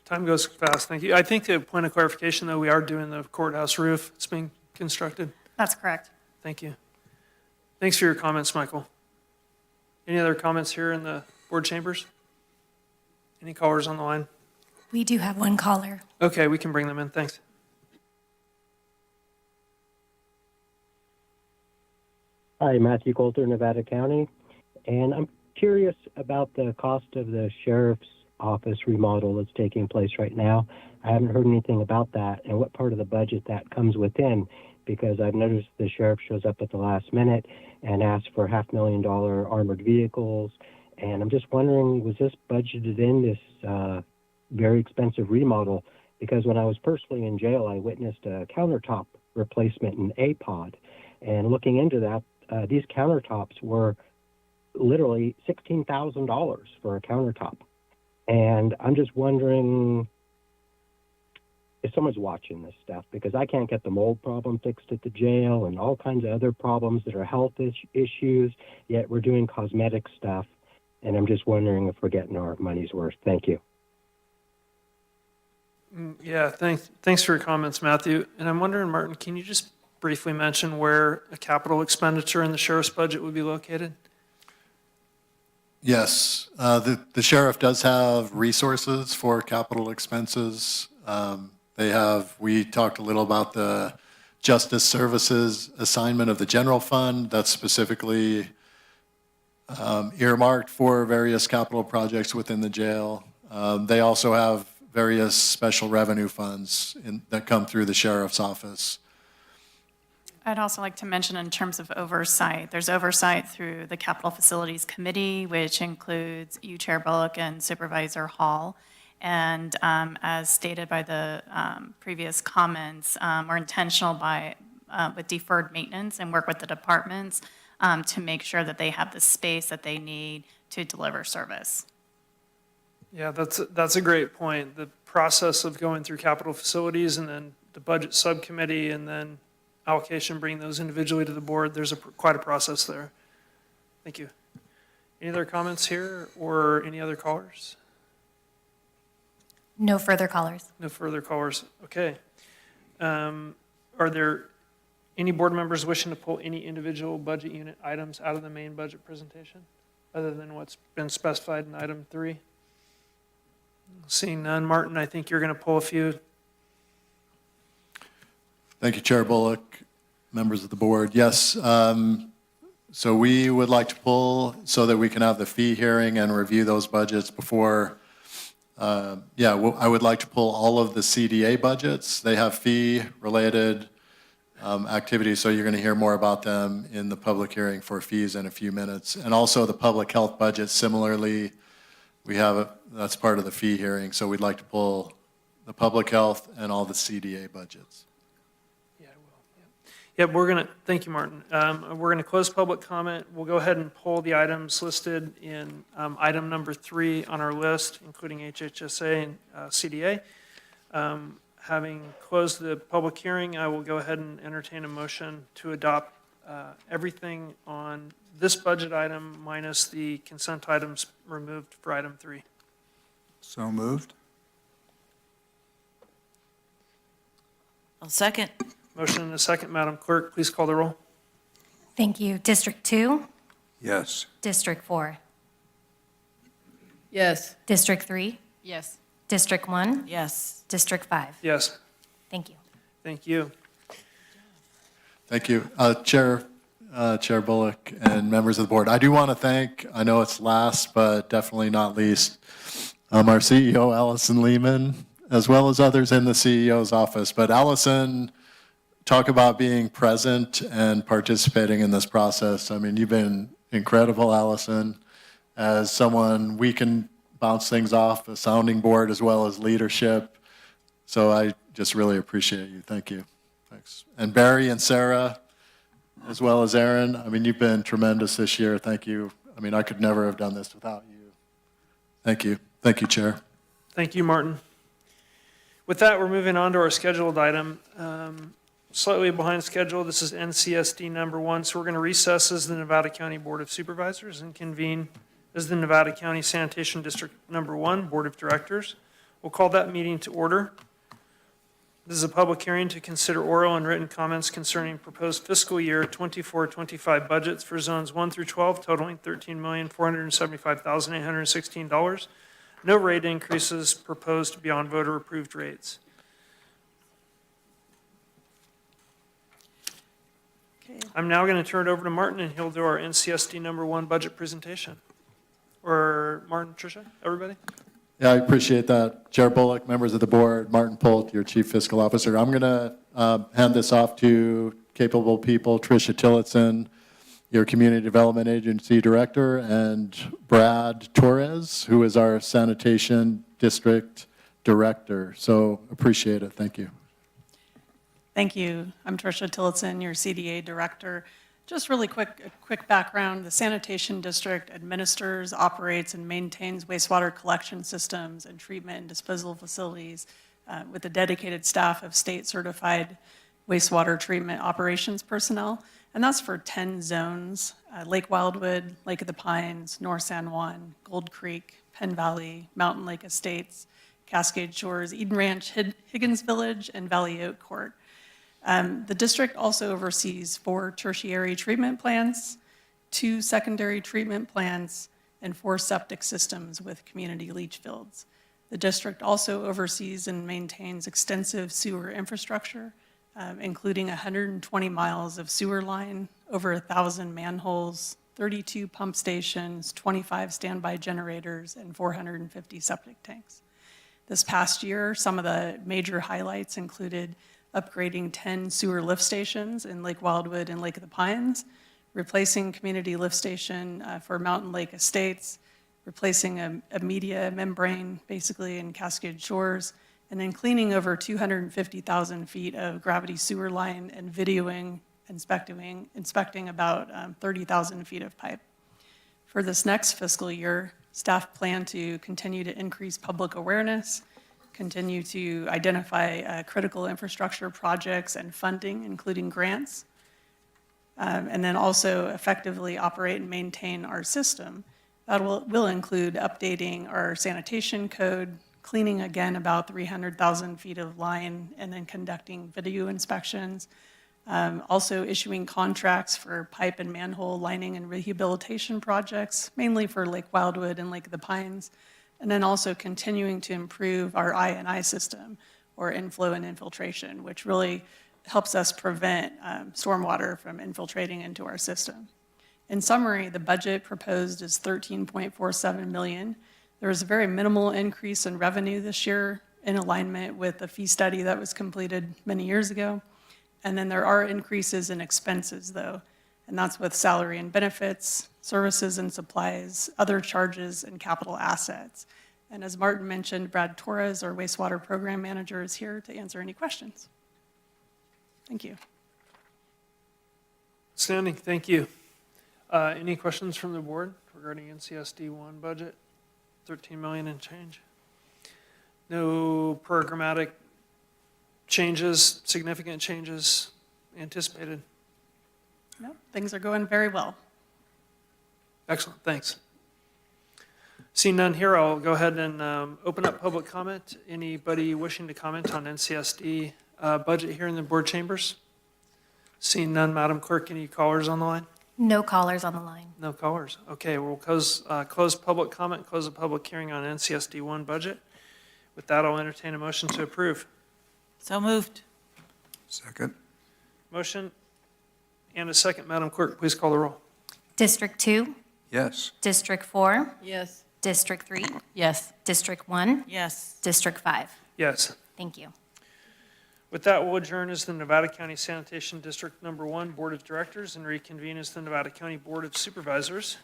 Time goes fast, thank you. I think to point of clarification, though, we are doing the courthouse roof. It's being constructed. That's correct. Thank you. Thanks for your comments, Michael. Any other comments here in the board chambers? Any callers on the line? We do have one caller. Okay, we can bring them in, thanks. Hi, Matthew Coulter, Nevada County. And I'm curious about the cost of the sheriff's office remodel that's taking place right now. I haven't heard anything about that and what part of the budget that comes within, because I've noticed the sheriff shows up at the last minute and asks for $500,000 armored vehicles. And I'm just wondering, was this budgeted in this very expensive remodel? Because when I was personally in jail, I witnessed a countertop replacement in A-Pod. And looking into that, these countertops were literally $16,000 for a countertop. And I'm just wondering if someone's watching this stuff, because I can't get the mold problem fixed at the jail and all kinds of other problems that are health issues, yet we're doing cosmetic stuff. And I'm just wondering if we're getting our money's worth. Thank you. Yeah, thanks for your comments, Matthew. And I'm wondering, Martin, can you just briefly mention where a capital expenditure in the sheriff's budget would be located? Yes, the sheriff does have resources for capital expenses. We talked a little about the Justice Services assignment of the general fund that's specifically earmarked for various capital projects within the jail. They also have various special revenue funds that come through the sheriff's office. I'd also like to mention in terms of oversight, there's oversight through the Capital Facilities Committee, which includes you, Chair Bullock, and Supervisor Hall. And as stated by the previous comments, we're intentional with deferred maintenance and work with the departments to make sure that they have the space that they need to deliver service. Yeah, that's a great point. The process of going through capital facilities and then the budget subcommittee and then allocation, bringing those individually to the board, there's quite a process there. Thank you. Any other comments here or any other callers? No further callers. No further callers. Okay. Are there any board members wishing to pull any individual budget unit items out of the main budget presentation other than what's been specified in item 3? Seeing none, Martin, I think you're going to pull a few. Thank you, Chair Bullock, members of the board. Yes, so we would like to pull so that we can have the fee hearing and review those budgets before. I would like to pull all of the CDA budgets. They have fee-related activities, so you're going to hear more about them in the public hearing for fees in a few minutes. And also the public health budget, similarly, that's part of the fee hearing, so we'd like to pull the public health and all the CDA budgets. Yep, thank you, Martin. We're going to close public comment. We'll go ahead and pull the items listed in item number 3 on our list, including HHSA and CDA. Having closed the public hearing, I will go ahead and entertain a motion to adopt everything on this budget item minus the consent items removed for item 3. So moved. I'll second. Motion and a second. Madam Clerk, please call the roll. Thank you. District 2? Yes. District 4? Yes. District 3? Yes. District 1? Yes. District 5? Yes. Thank you. Thank you. Thank you. Chair Bullock and members of the board. I do want to thank, I know it's last, but definitely not least, our CEO, Allison Lehman, as well as others in the CEO's office. But Allison, talk about being present and participating in this process. I mean, you've been incredible, Allison, as someone we can bounce things off, a sounding board as well as leadership. So I just really appreciate you. Thank you. Thanks. And Barry and Sarah, as well as Aaron. I mean, you've been tremendous this year. Thank you. I mean, I could never have done this without you. Thank you. Thank you, Chair. Thank you, Martin. With that, we're moving on to our scheduled item. Slightly behind schedule, this is NCSD number 1, so we're going to recess as the Nevada County Board of Supervisors and convene as the Nevada County Sanitation District number 1 Board of Directors. We'll call that meeting to order. This is a public hearing to consider oral and written comments concerning proposed fiscal year 24-25 budgets for zones 1 through 12 totaling $13,475,816. No rate increases proposed beyond voter-approved rates. I'm now going to turn it over to Martin, and he'll do our NCSD number 1 budget presentation. Or Martin, Tricia, everybody? Yeah, I appreciate that. Chair Bullock, members of the board, Martin Polt, your Chief Fiscal Officer. I'm going to hand this off to capable people, Tricia Tillotson, your Community Development Agency Director, and Brad Torres, who is our Sanitation District Director. So appreciate it. Thank you. Thank you. I'm Tricia Tillotson, your CDA Director. Just really a quick background. The Sanitation District administers, operates, and maintains wastewater collection systems and treatment and disposal facilities with a dedicated staff of state-certified wastewater treatment operations personnel. And that's for 10 zones: Lake Wildwood, Lake of the Pines, North San Juan, Gold Creek, Penn Valley, Mountain Lake Estates, Cascade Shores, Eden Ranch, Higgins Village, and Valley Oak Court. The district also oversees 4 tertiary treatment plants, 2 secondary treatment plants, and 4 septic systems with community leach fields. The district also oversees and maintains extensive sewer infrastructure, including 120 miles of sewer line, over 1,000 manholes, 32 pump stations, 25 standby generators, and 450 septic tanks. This past year, some of the major highlights included upgrading 10 sewer lift stations in Lake Wildwood and Lake of the Pines, replacing community lift station for Mountain Lake Estates, replacing a media membrane basically in Cascade Shores, and then cleaning over 250,000 feet of gravity sewer line and videoing, inspecting about 30,000 feet of pipe. For this next fiscal year, staff plan to continue to increase public awareness, continue to identify critical infrastructure projects and funding, including grants, and then also effectively operate and maintain our system. That will include updating our sanitation code, cleaning again about 300,000 feet of line, and then conducting video inspections. Also issuing contracts for pipe and manhole lining and rehabilitation projects, mainly for Lake Wildwood and Lake of the Pines. And then also continuing to improve our I&I system, or inflow and infiltration, which really helps us prevent stormwater from infiltrating into our system. In summary, the budget proposed is $13.47 million. There was a very minimal increase in revenue this year in alignment with the fee study that was completed many years ago. And then there are increases in expenses, though, and that's with salary and benefits, services and supplies, other charges, and capital assets. And as Martin mentioned, Brad Torres, our wastewater program manager, is here to answer any questions. Thank you. Outstanding, thank you. Any questions from the board regarding NCSD 1 budget, 13 million and change? No programmatic changes, significant changes anticipated? No, things are going very well. Excellent, thanks. Seeing none here, I'll go ahead and open up public comment. Anybody wishing to comment on NCSD budget here in the board chambers? Seeing none, Madam Clerk, any callers on the line? No callers on the line. No callers. Okay, we'll close public comment, close the public hearing on NCSD 1 budget. With that, I'll entertain a motion to approve. So moved. Second. Motion and a second. Madam Clerk, please call the roll. District 2? Yes. District 4? Yes. District 3? Yes. District 1? Yes. District 5? Yes. Thank you. With that, we'll adjourn as the Nevada County Sanitation District number 1 Board of Directors and reconvene as the Nevada County Board of Supervisors.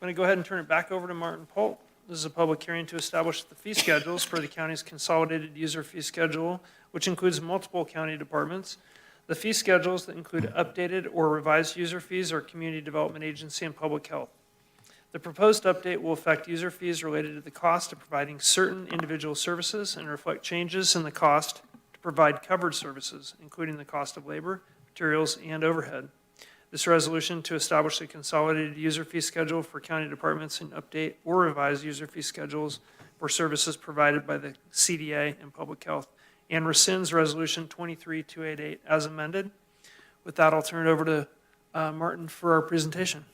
I'm going to go ahead and turn it back over to Martin Polt. This is a public hearing to establish the fee schedules for the county's consolidated user fee schedule, which includes multiple county departments. The fee schedules that include updated or revised user fees are Community Development Agency and Public Health. The proposed update will affect user fees related to the cost of providing certain individual services and reflect changes in the cost to provide covered services, including the cost of labor, materials, and overhead. This resolution to establish a consolidated user fee schedule for county departments and update or revise user fee schedules for services provided by the CDA and Public Health, and rescinds Resolution 23288 as amended. With that, I'll turn it over to Martin for our presentation.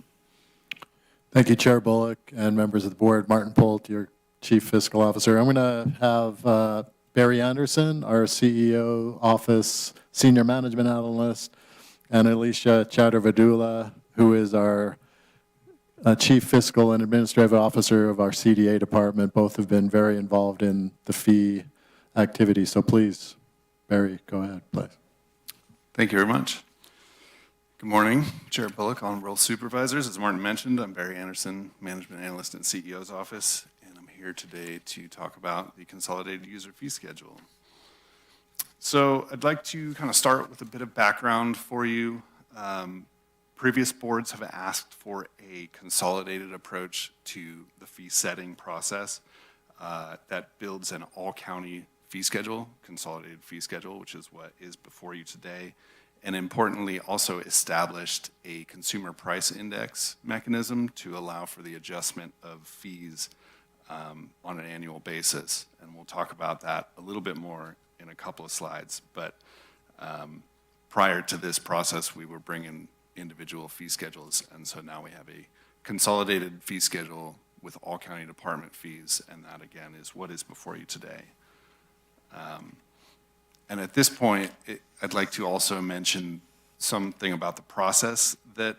Thank you, Chair Bullock and members of the board. Martin Polt, your Chief Fiscal Officer. I'm going to have Barry Anderson, our CEO Office Senior Management Analyst, and Alicia Chowder-Vadula, who is our Chief Fiscal and Administrative Officer of our CDA department. Both have been very involved in the fee activity. So please, Barry, go ahead, please. Thank you very much. Good morning, Chair Bullock, Honorable Supervisors. As Martin mentioned, I'm Barry Anderson, Management Analyst in CEO's Office, and I'm here today to talk about the Consolidated User Fee Schedule. So I'd like to kind of start with a bit of background for you. Previous boards have asked for a consolidated approach to the fee setting process that builds an all-county fee schedule, consolidated fee schedule, which is what is before you today, and importantly also established a consumer price index mechanism to allow for the adjustment of fees on an annual basis. And we'll talk about that a little bit more in a couple of slides. But prior to this process, we were bringing individual fee schedules, and so now we have a consolidated fee schedule with all county department fees, and that again is what is before you today. And at this point, I'd like to also mention something about the process that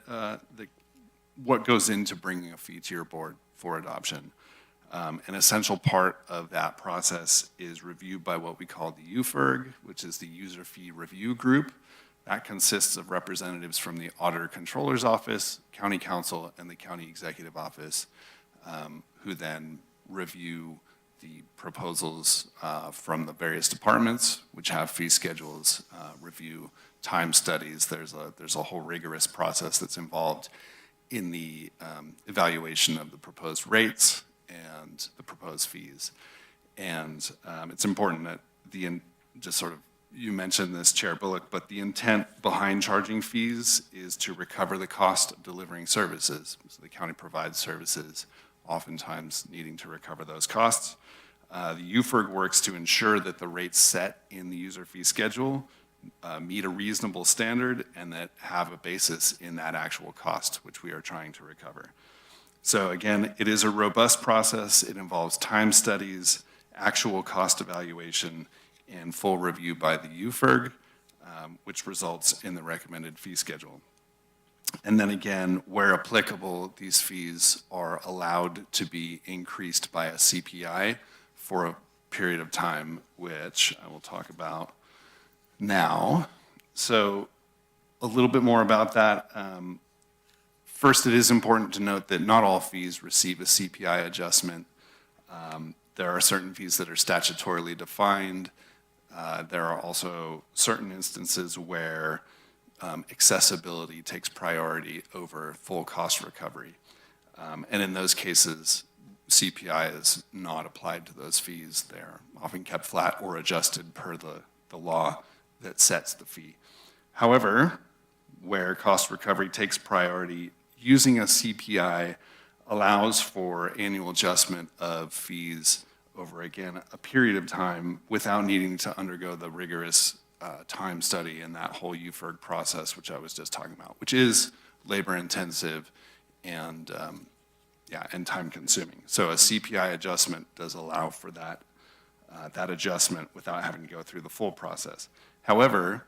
what goes into bringing a fee to your board for adoption. An essential part of that process is reviewed by what we call the UFERG, which is the User Fee Review Group. That consists of representatives from the Auditor Controller's Office, County Council, and the County Executive Office, who then review the proposals from the various departments, which have fee schedules, review time studies. There's a whole rigorous process that's involved in the evaluation of the proposed rates and the proposed fees. And it's important that you mentioned this, Chair Bullock, but the intent behind charging fees is to recover the cost of delivering services. So the county provides services, oftentimes needing to recover those costs. The UFERG works to ensure that the rates set in the user fee schedule meet a reasonable standard and that have a basis in that actual cost, which we are trying to recover. So again, it is a robust process. It involves time studies, actual cost evaluation, and full review by the UFERG, which results in the recommended fee schedule. And then again, where applicable, these fees are allowed to be increased by a CPI for a period of time, which I will talk about now. So a little bit more about that. First, it is important to note that not all fees receive a CPI adjustment. There are certain fees that are statutorily defined. There are also certain instances where accessibility takes priority over full cost recovery. And in those cases, CPI is not applied to those fees. They're often kept flat or adjusted per the law that sets the fee. However, where cost recovery takes priority, using a CPI allows for annual adjustment of fees over, again, a period of time without needing to undergo the rigorous time study and that whole UFERG process, which I was just talking about, which is labor intensive and time consuming. So a CPI adjustment does allow for that adjustment without having to go through the full process. However,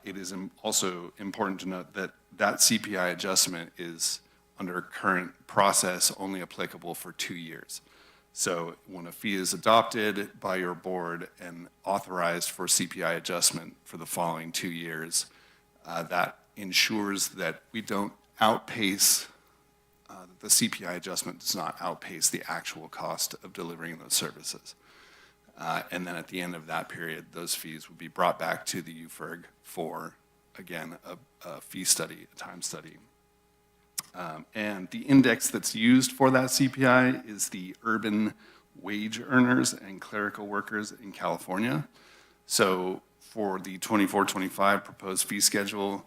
it is also important to note that that CPI adjustment is under current process only applicable for 2 years. So when a fee is adopted by your board and authorized for CPI adjustment for the following 2 years, that ensures that we don't outpace, the CPI adjustment does not outpace the actual cost of delivering those services. And then at the end of that period, those fees would be brought back to the UFRG for, again, a fee study, a time study. And the index that's used for that CPI is the urban wage earners and clerical workers in California. So for the 24-25 proposed fee schedule,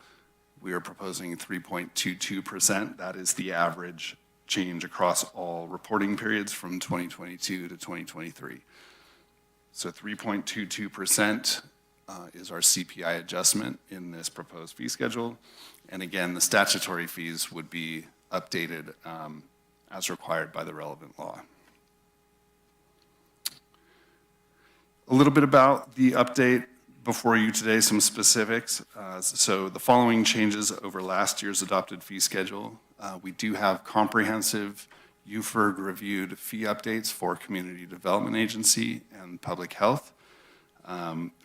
we are proposing 3.22%. That is the average change across all reporting periods from 2022 to 2023. So 3.22% is our CPI adjustment in this proposed fee schedule. And again, the statutory fees would be updated as required by the relevant law. A little bit about the update before you today, some specifics. So the following changes over last year's adopted fee schedule. We do have comprehensive UFRG reviewed fee updates for Community Development Agency and Public Health.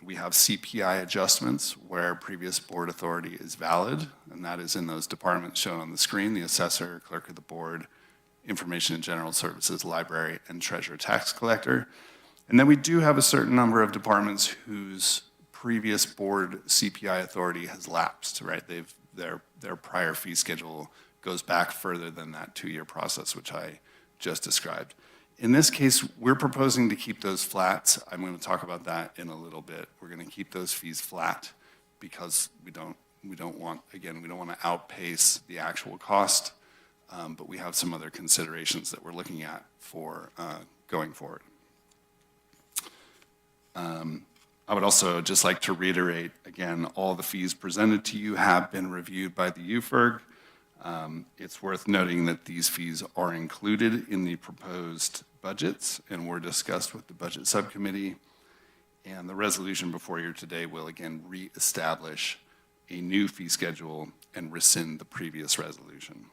We have CPI adjustments where previous board authority is valid, and that is in those departments shown on the screen: the assessor, clerk of the board, information and general services, library, and treasurer tax collector. And then we do have a certain number of departments whose previous board CPI authority has lapsed, right? Their prior fee schedule goes back further than that 2-year process, which I just described. In this case, we're proposing to keep those flat. I'm going to talk about that in a little bit. We're going to keep those fees flat because we don't want to outpace the actual cost, but we have some other considerations that we're looking at for going forward. I would also just like to reiterate, again, all the fees presented to you have been reviewed by the UFRG. It's worth noting that these fees are included in the proposed budgets and were discussed with the budget subcommittee. And the resolution before you today will again reestablish a new fee schedule and rescind the previous resolution.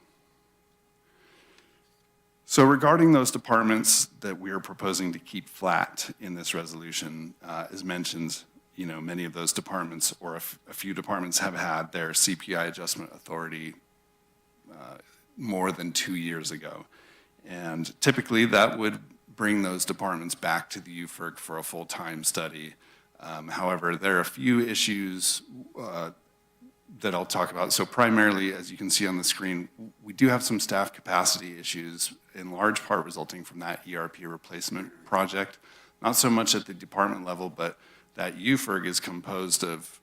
So regarding those departments that we are proposing to keep flat in this resolution, as mentioned, many of those departments or a few departments have had their CPI adjustment authority more than 2 years ago. And typically that would bring those departments back to the UFRG for a full-time study. However, there are a few issues that I'll talk about. So primarily, as you can see on the screen, we do have some staff capacity issues, in large part resulting from that ERP replacement project. Not so much at the department level, but that UFRG is composed of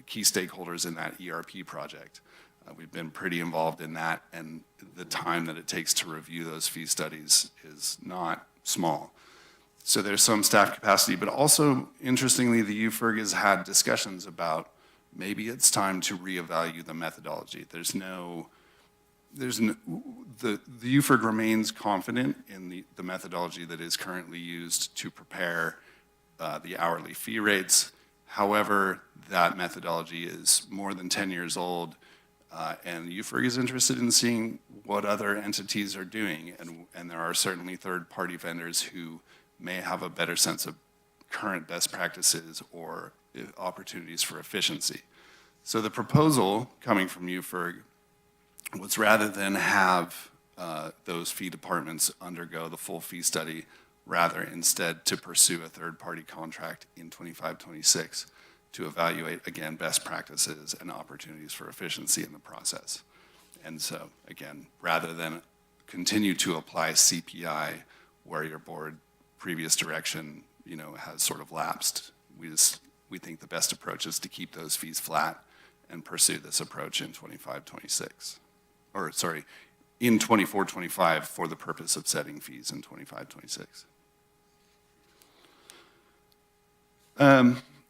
key stakeholders in that ERP project. We've been pretty involved in that, and the time that it takes to review those fee studies is not small. So there's some staff capacity, but also, interestingly, the UFRG has had discussions about maybe it's time to reevaluate the methodology. The UFRG remains confident in the methodology that is currently used to prepare the hourly fee rates. However, that methodology is more than 10 years old, and UFRG is interested in seeing what other entities are doing, and there are certainly third-party vendors who may have a better sense of current best practices or opportunities for efficiency. So the proposal coming from UFRG was, rather than have those fee departments undergo the full fee study, rather instead to pursue a third-party contract in 25-26 to evaluate, again, best practices and opportunities for efficiency in the process. And so, again, rather than continue to apply CPI where your board previous direction, has sort of lapsed, we think the best approach is to keep those fees flat and pursue this approach in 25-26. Or, sorry, in 24-25 for the purpose of setting fees in 25-26.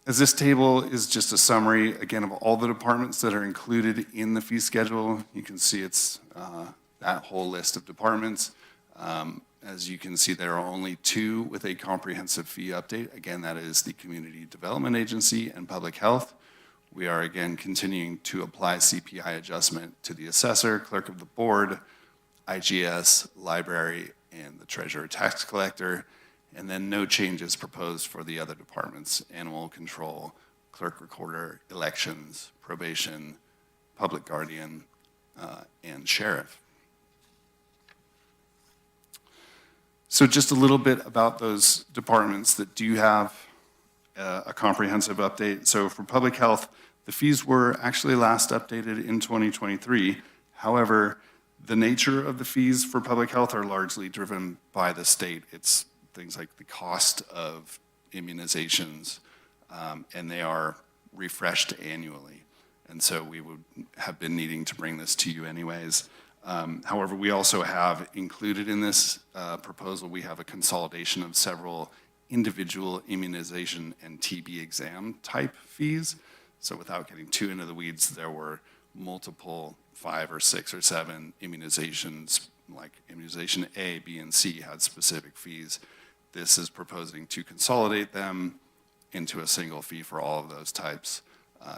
As this table is just a summary, again, of all the departments that are included in the fee schedule, you can see it's that whole list of departments. As you can see, there are only 2 with a comprehensive fee update. Again, that is the Community Development Agency and Public Health. We are, again, continuing to apply CPI adjustment to the assessor, clerk of the board, IGS, library, and the treasurer tax collector. And then no changes proposed for the other departments: animal control, clerk recorder, elections, probation, public guardian, and sheriff. So just a little bit about those departments that do have a comprehensive update. So for public health, the fees were actually last updated in 2023. However, the nature of the fees for public health are largely driven by the state. It's things like the cost of immunizations, and they are refreshed annually. And so we would have been needing to bring this to you anyways. However, we also have included in this proposal, we have a consolidation of several individual immunization and TB exam type fees. So without getting too into the weeds, there were multiple 5 or 6 or 7 immunizations, like immunization A, B, and C had specific fees. This is proposing to consolidate them into a single fee for all of those types.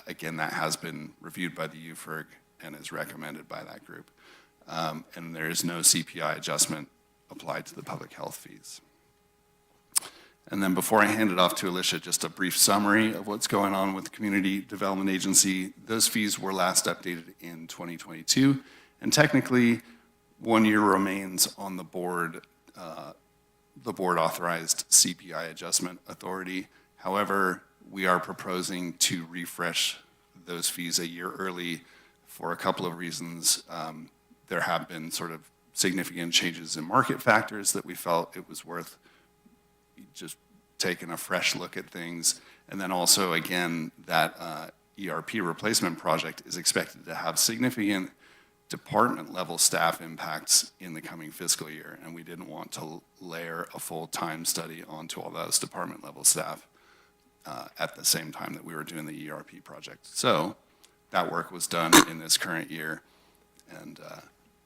Again, that has been reviewed by the UFIRG and is recommended by that group. And there is no CPI adjustment applied to the public health fees. And then before I hand it off to Alicia, just a brief summary of what's going on with the Community Development Agency. Those fees were last updated in 2022, and technically 1 year remains on the board authorized CPI adjustment authority. However, we are proposing to refresh those fees a year early for a couple of reasons. There have been sort of significant changes in market factors that we felt it was worth just taking a fresh look at things. And then also, again, that ERP replacement project is expected to have significant department level staff impacts in the coming fiscal year. And we didn't want to layer a full-time study onto all those department level staff at the same time that we were doing the ERP project. So that work was done in this current year. And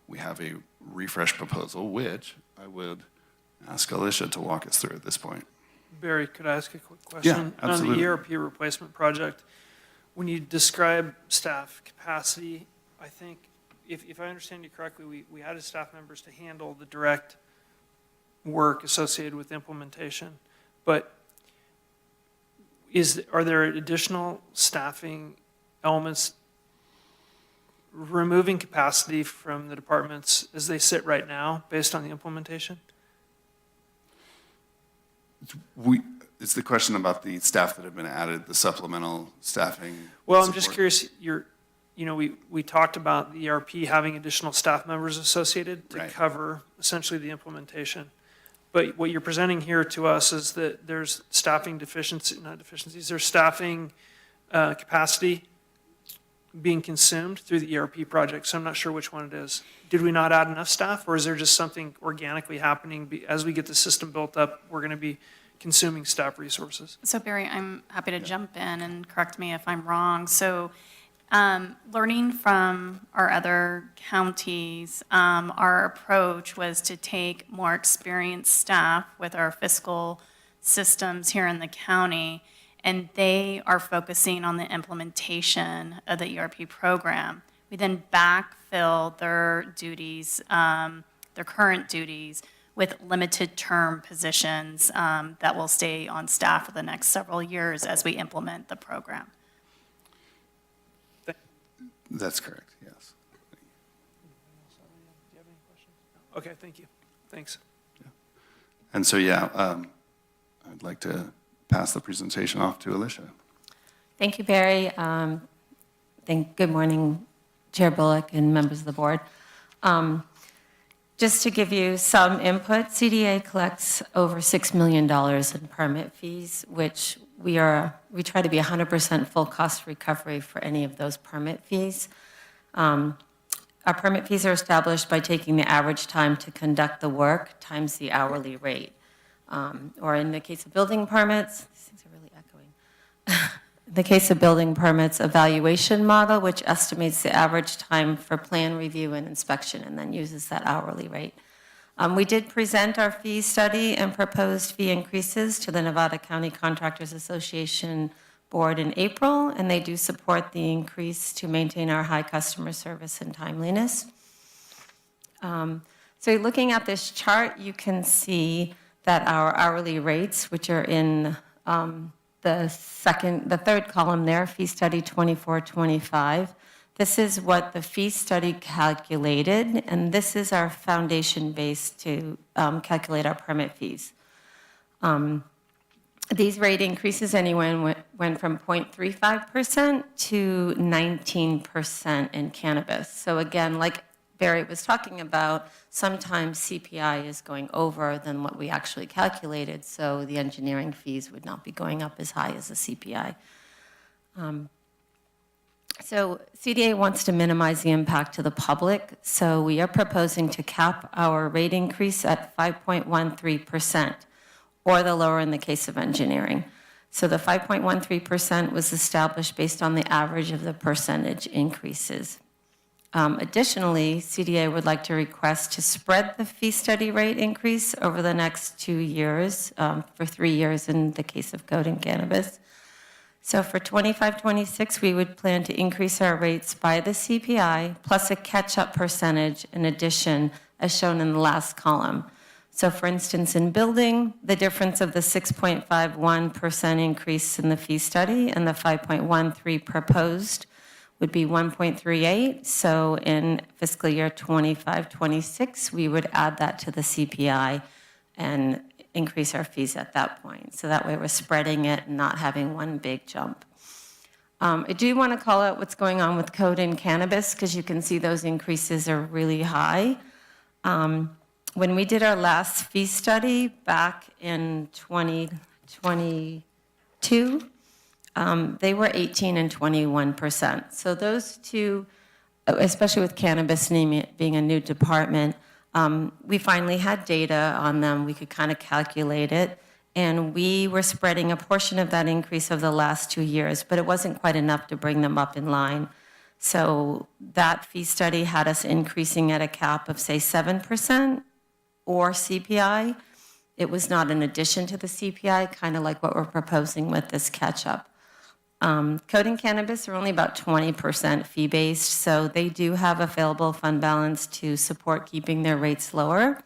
we have a refresh proposal, which I would ask Alicia to walk us through at this point. Barry, could I ask a quick question? Yeah, absolutely. On the ERP replacement project, when you describe staff capacity, I think, if I understand you correctly, we added staff members to handle the direct work associated with implementation. But are there additional staffing elements removing capacity from the departments as they sit right now based on the implementation? It's the question about the staff that have been added, the supplemental staffing. Well, I'm just curious, we talked about the ERP having additional staff members associated to cover essentially the implementation. But what you're presenting here to us is that there's staffing there's staffing capacity being consumed through the ERP project. So I'm not sure which one it is. Did we not add enough staff, or is there just something organically happening? As we get the system built up, we're going to be consuming staff resources. So Barry, I'm happy to jump in and correct me if I'm wrong. So learning from our other counties, our approach was to take more experienced staff with our fiscal systems here in the county, and they are focusing on the implementation of the ERP program. We then backfill their duties, their current duties, with limited term positions that will stay on staff for the next several years as we implement the program. That's correct, yes. Okay, thank you. Thanks. Yeah. And so, I'd like to pass the presentation off to Alicia. Thank you, Barry. Good morning, Chair Bullock and members of the board. Just to give you some input, CDA collects over $6 million in permit fees, which we try to be 100% full cost recovery for any of those permit fees. Our permit fees are established by taking the average time to conduct the work times the hourly rate. Or in the case of building permits, these things are really echoing. In the case of building permits, evaluation model, which estimates the average time for plan review and inspection and then uses that hourly rate. We did present our fee study and proposed fee increases to the Nevada County Contractors Association Board in April, and they do support the increase to maintain our high customer service and timeliness. So looking at this chart, you can see that our hourly rates, which are in the third column there, fee study 2425, This is what the fee study calculated, and this is our foundation base to calculate our permit fees. These rate increases anywhere went from 0.35% to 19% in cannabis. So again, like Barry was talking about, sometimes CPI is going over than what we actually calculated, so the engineering fees would not be going up as high as the CPI. So CDA wants to minimize the impact to the public, so we are proposing to cap our rate increase at 5.13%, or the lower in the case of engineering. So the 5.13% was established based on the average of the percentage increases. Additionally, CDA would like to request to spread the fee study rate increase over the next 2 years, for 3 years in the case of code and cannabis. So for 25-26, we would plan to increase our rates by the CPI plus a catch-up percentage in addition, as shown in the last column. So for instance, in building, the difference of the 6.51% increase in the fee study and the 5.13 proposed would be 1.38. So in fiscal year 25-26, we would add that to the CPI and increase our fees at that point. So that way we're spreading it and not having one big jump. I do want to call out what's going on with code and cannabis, because you can see those increases are really high. When we did our last fee study back in 2022, they were 18 and 21%. So those two, especially with cannabis being a new department, we finally had data on them. We could kind of calculate it. And we were spreading a portion of that increase of the last 2 years, but it wasn't quite enough to bring them up in line. So that fee study had us increasing at a cap of, say, 7% or CPI. It was not in addition to the CPI, kind of like what we're proposing with this catch-up. Code and cannabis are only about 20% fee-based, so they do have available fund balance to support keeping their rates lower.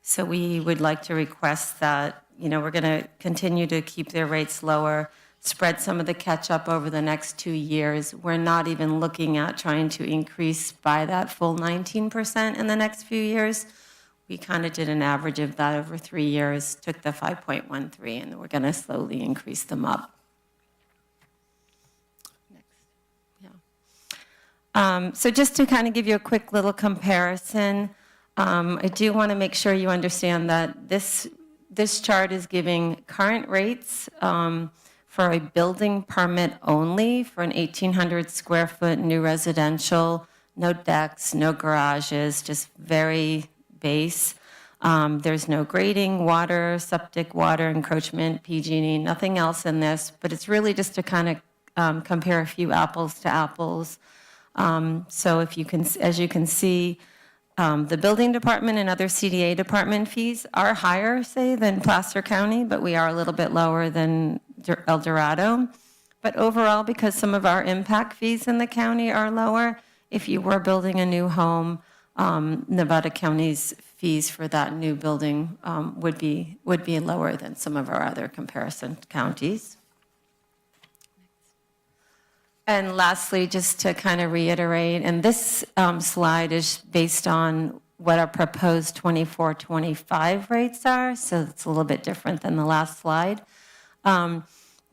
So we would like to request that, we're going to continue to keep their rates lower, spread some of the catch-up over the next 2 years. We're not even looking at trying to increase by that full 19% in the next few years. We kind of did an average of that over 3 years, took the 5.13, and we're going to slowly increase them up. So just to kind of give you a quick little comparison, I do want to make sure you understand that this chart is giving current rates for a building permit only for an 1,800 square foot new residential, no decks, no garages, just very base. There's no grading, water, septic, water encroachment, PG&E, nothing else in this, but it's really just to kind of compare a few apples to apples. So if you can, as you can see, the building department and other CDA department fees are higher, say, than Placer County, but we are a little bit lower than El Dorado. But overall, because some of our impact fees in the county are lower, if you were building a new home, Nevada County's fees for that new building would be lower than some of our other comparison counties. And lastly, just to kind of reiterate, and this slide is based on what our proposed 24-25 rates are, so it's a little bit different than the last slide. The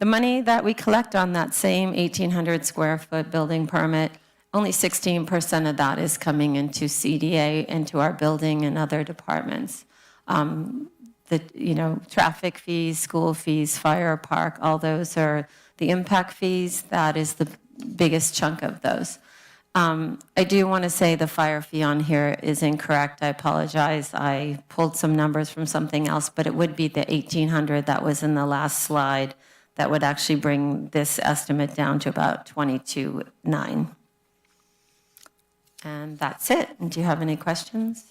money that we collect on that same 1,800 square foot building permit, only 16% of that is coming into CDA, into our building and other departments. Traffic fees, school fees, fire, park, all those are the impact fees. That is the biggest chunk of those. I do want to say the fire fee on here is incorrect. I apologize. I pulled some numbers from something else, but it would be the 1,800 that was in the last slide that would actually bring this estimate down to about 22.9. And that's it. And do you have any questions?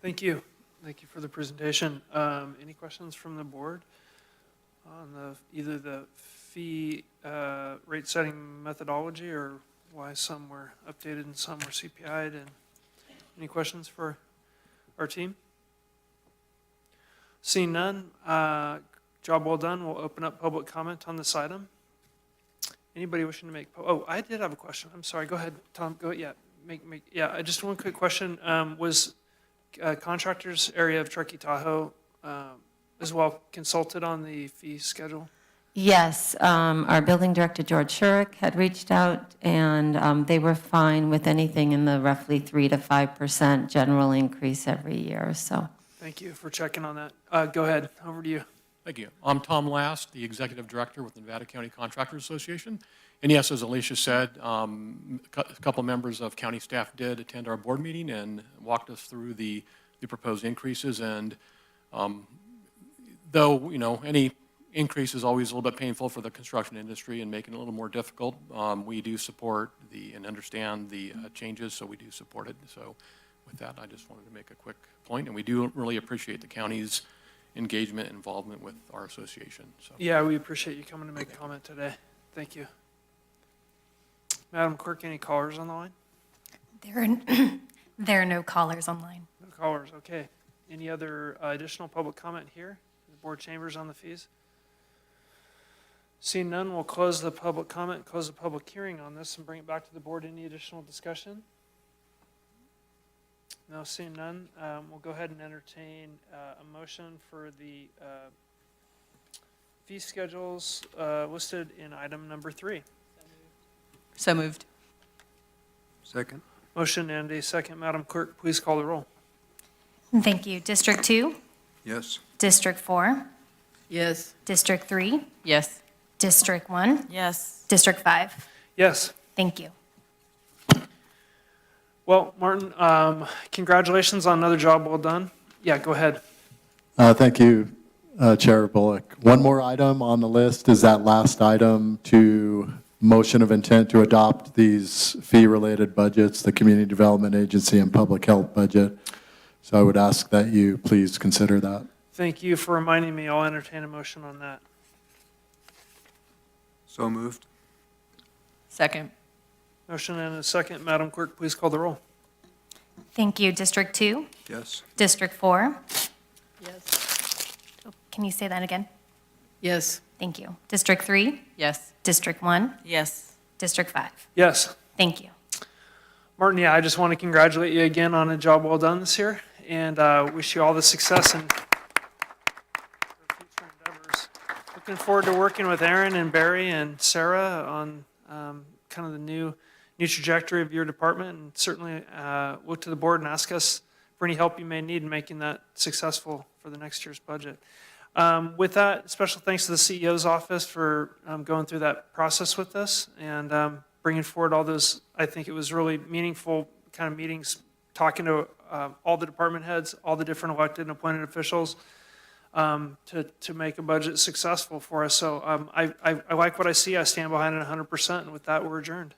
Thank you. Thank you for the presentation. Any questions from the board on either the fee rate setting methodology or why some were updated and some were CPI'd? And any questions for our team? Seeing none, job well done. We'll open up public comment on this item. Anybody wishing to make, oh, I did have a question. I'm sorry. Go ahead, Tom. Go, yeah. Yeah, just one quick question. Was contractors area of Truckee Tahoe as well consulted on the fee schedule? Yes, our building director, George Shurik, had reached out, and they were fine with anything in the roughly 3 to 5% general increase every year, so. Thank you for checking on that. Go ahead, over to you. Thank you. I'm Tom Last, the Executive Director with the Nevada County Contractors Association. And yes, as Alicia said, a couple members of county staff did attend our board meeting and walked us through the proposed increases. And though, any increase is always a little bit painful for the construction industry and making it a little more difficult, we do support and understand the changes, so we do support it. So with that, I just wanted to make a quick point, and we do really appreciate the county's engagement and involvement with our association. So. Yeah, we appreciate you coming to make a comment today. Thank you. Madam Clerk, any callers on the line? There are no callers online. No callers, okay. Any other additional public comment here? The board chambers on the fees? Seeing none, we'll close the public comment, close the public hearing on this, and bring it back to the board. Any additional discussion? No, seeing none, we'll go ahead and entertain a motion for the fee schedules listed in item number 3. So moved. Second. Motion and a second. Madam Clerk, please call the roll. Thank you. District 2, Yes. District 4, Yes. District 3, Yes. District 1, Yes. District 5. Yes. Thank you. Well, Martin, congratulations on another job well done. Yeah, go ahead. Thank you, Chair Bullock. One more item on the list is that last item to motion of intent to adopt these fee-related budgets, the Community Development Agency and Public Health budget. So I would ask that you please consider that. Thank you for reminding me. I'll entertain a motion on that. So moved. Second. Motion and a second. Madam Clerk, please call the roll. Thank you. District 2, Yes. District 4. Yes. Oh, can you say that again? Yes. Thank you. District 3, Yes. District 1, Yes. District 5. Yes. Thank you. Martin, yeah, I just want to congratulate you again on a job well done this year, and wish you all the success in your future endeavors. Looking forward to working with Aaron and Barry and Sarah on kind of the new trajectory of your department, and certainly look to the board and ask us for any help you may need in making that successful for the next year's budget. With that, special thanks to the CEO's office for going through that process with us and bringing forward all those. I think it was really meaningful kind of meetings, talking to all the department heads, all the different elected and appointed officials to make a budget successful for us. So I like what I see. I stand behind it 100%. And with that, we're adjourned.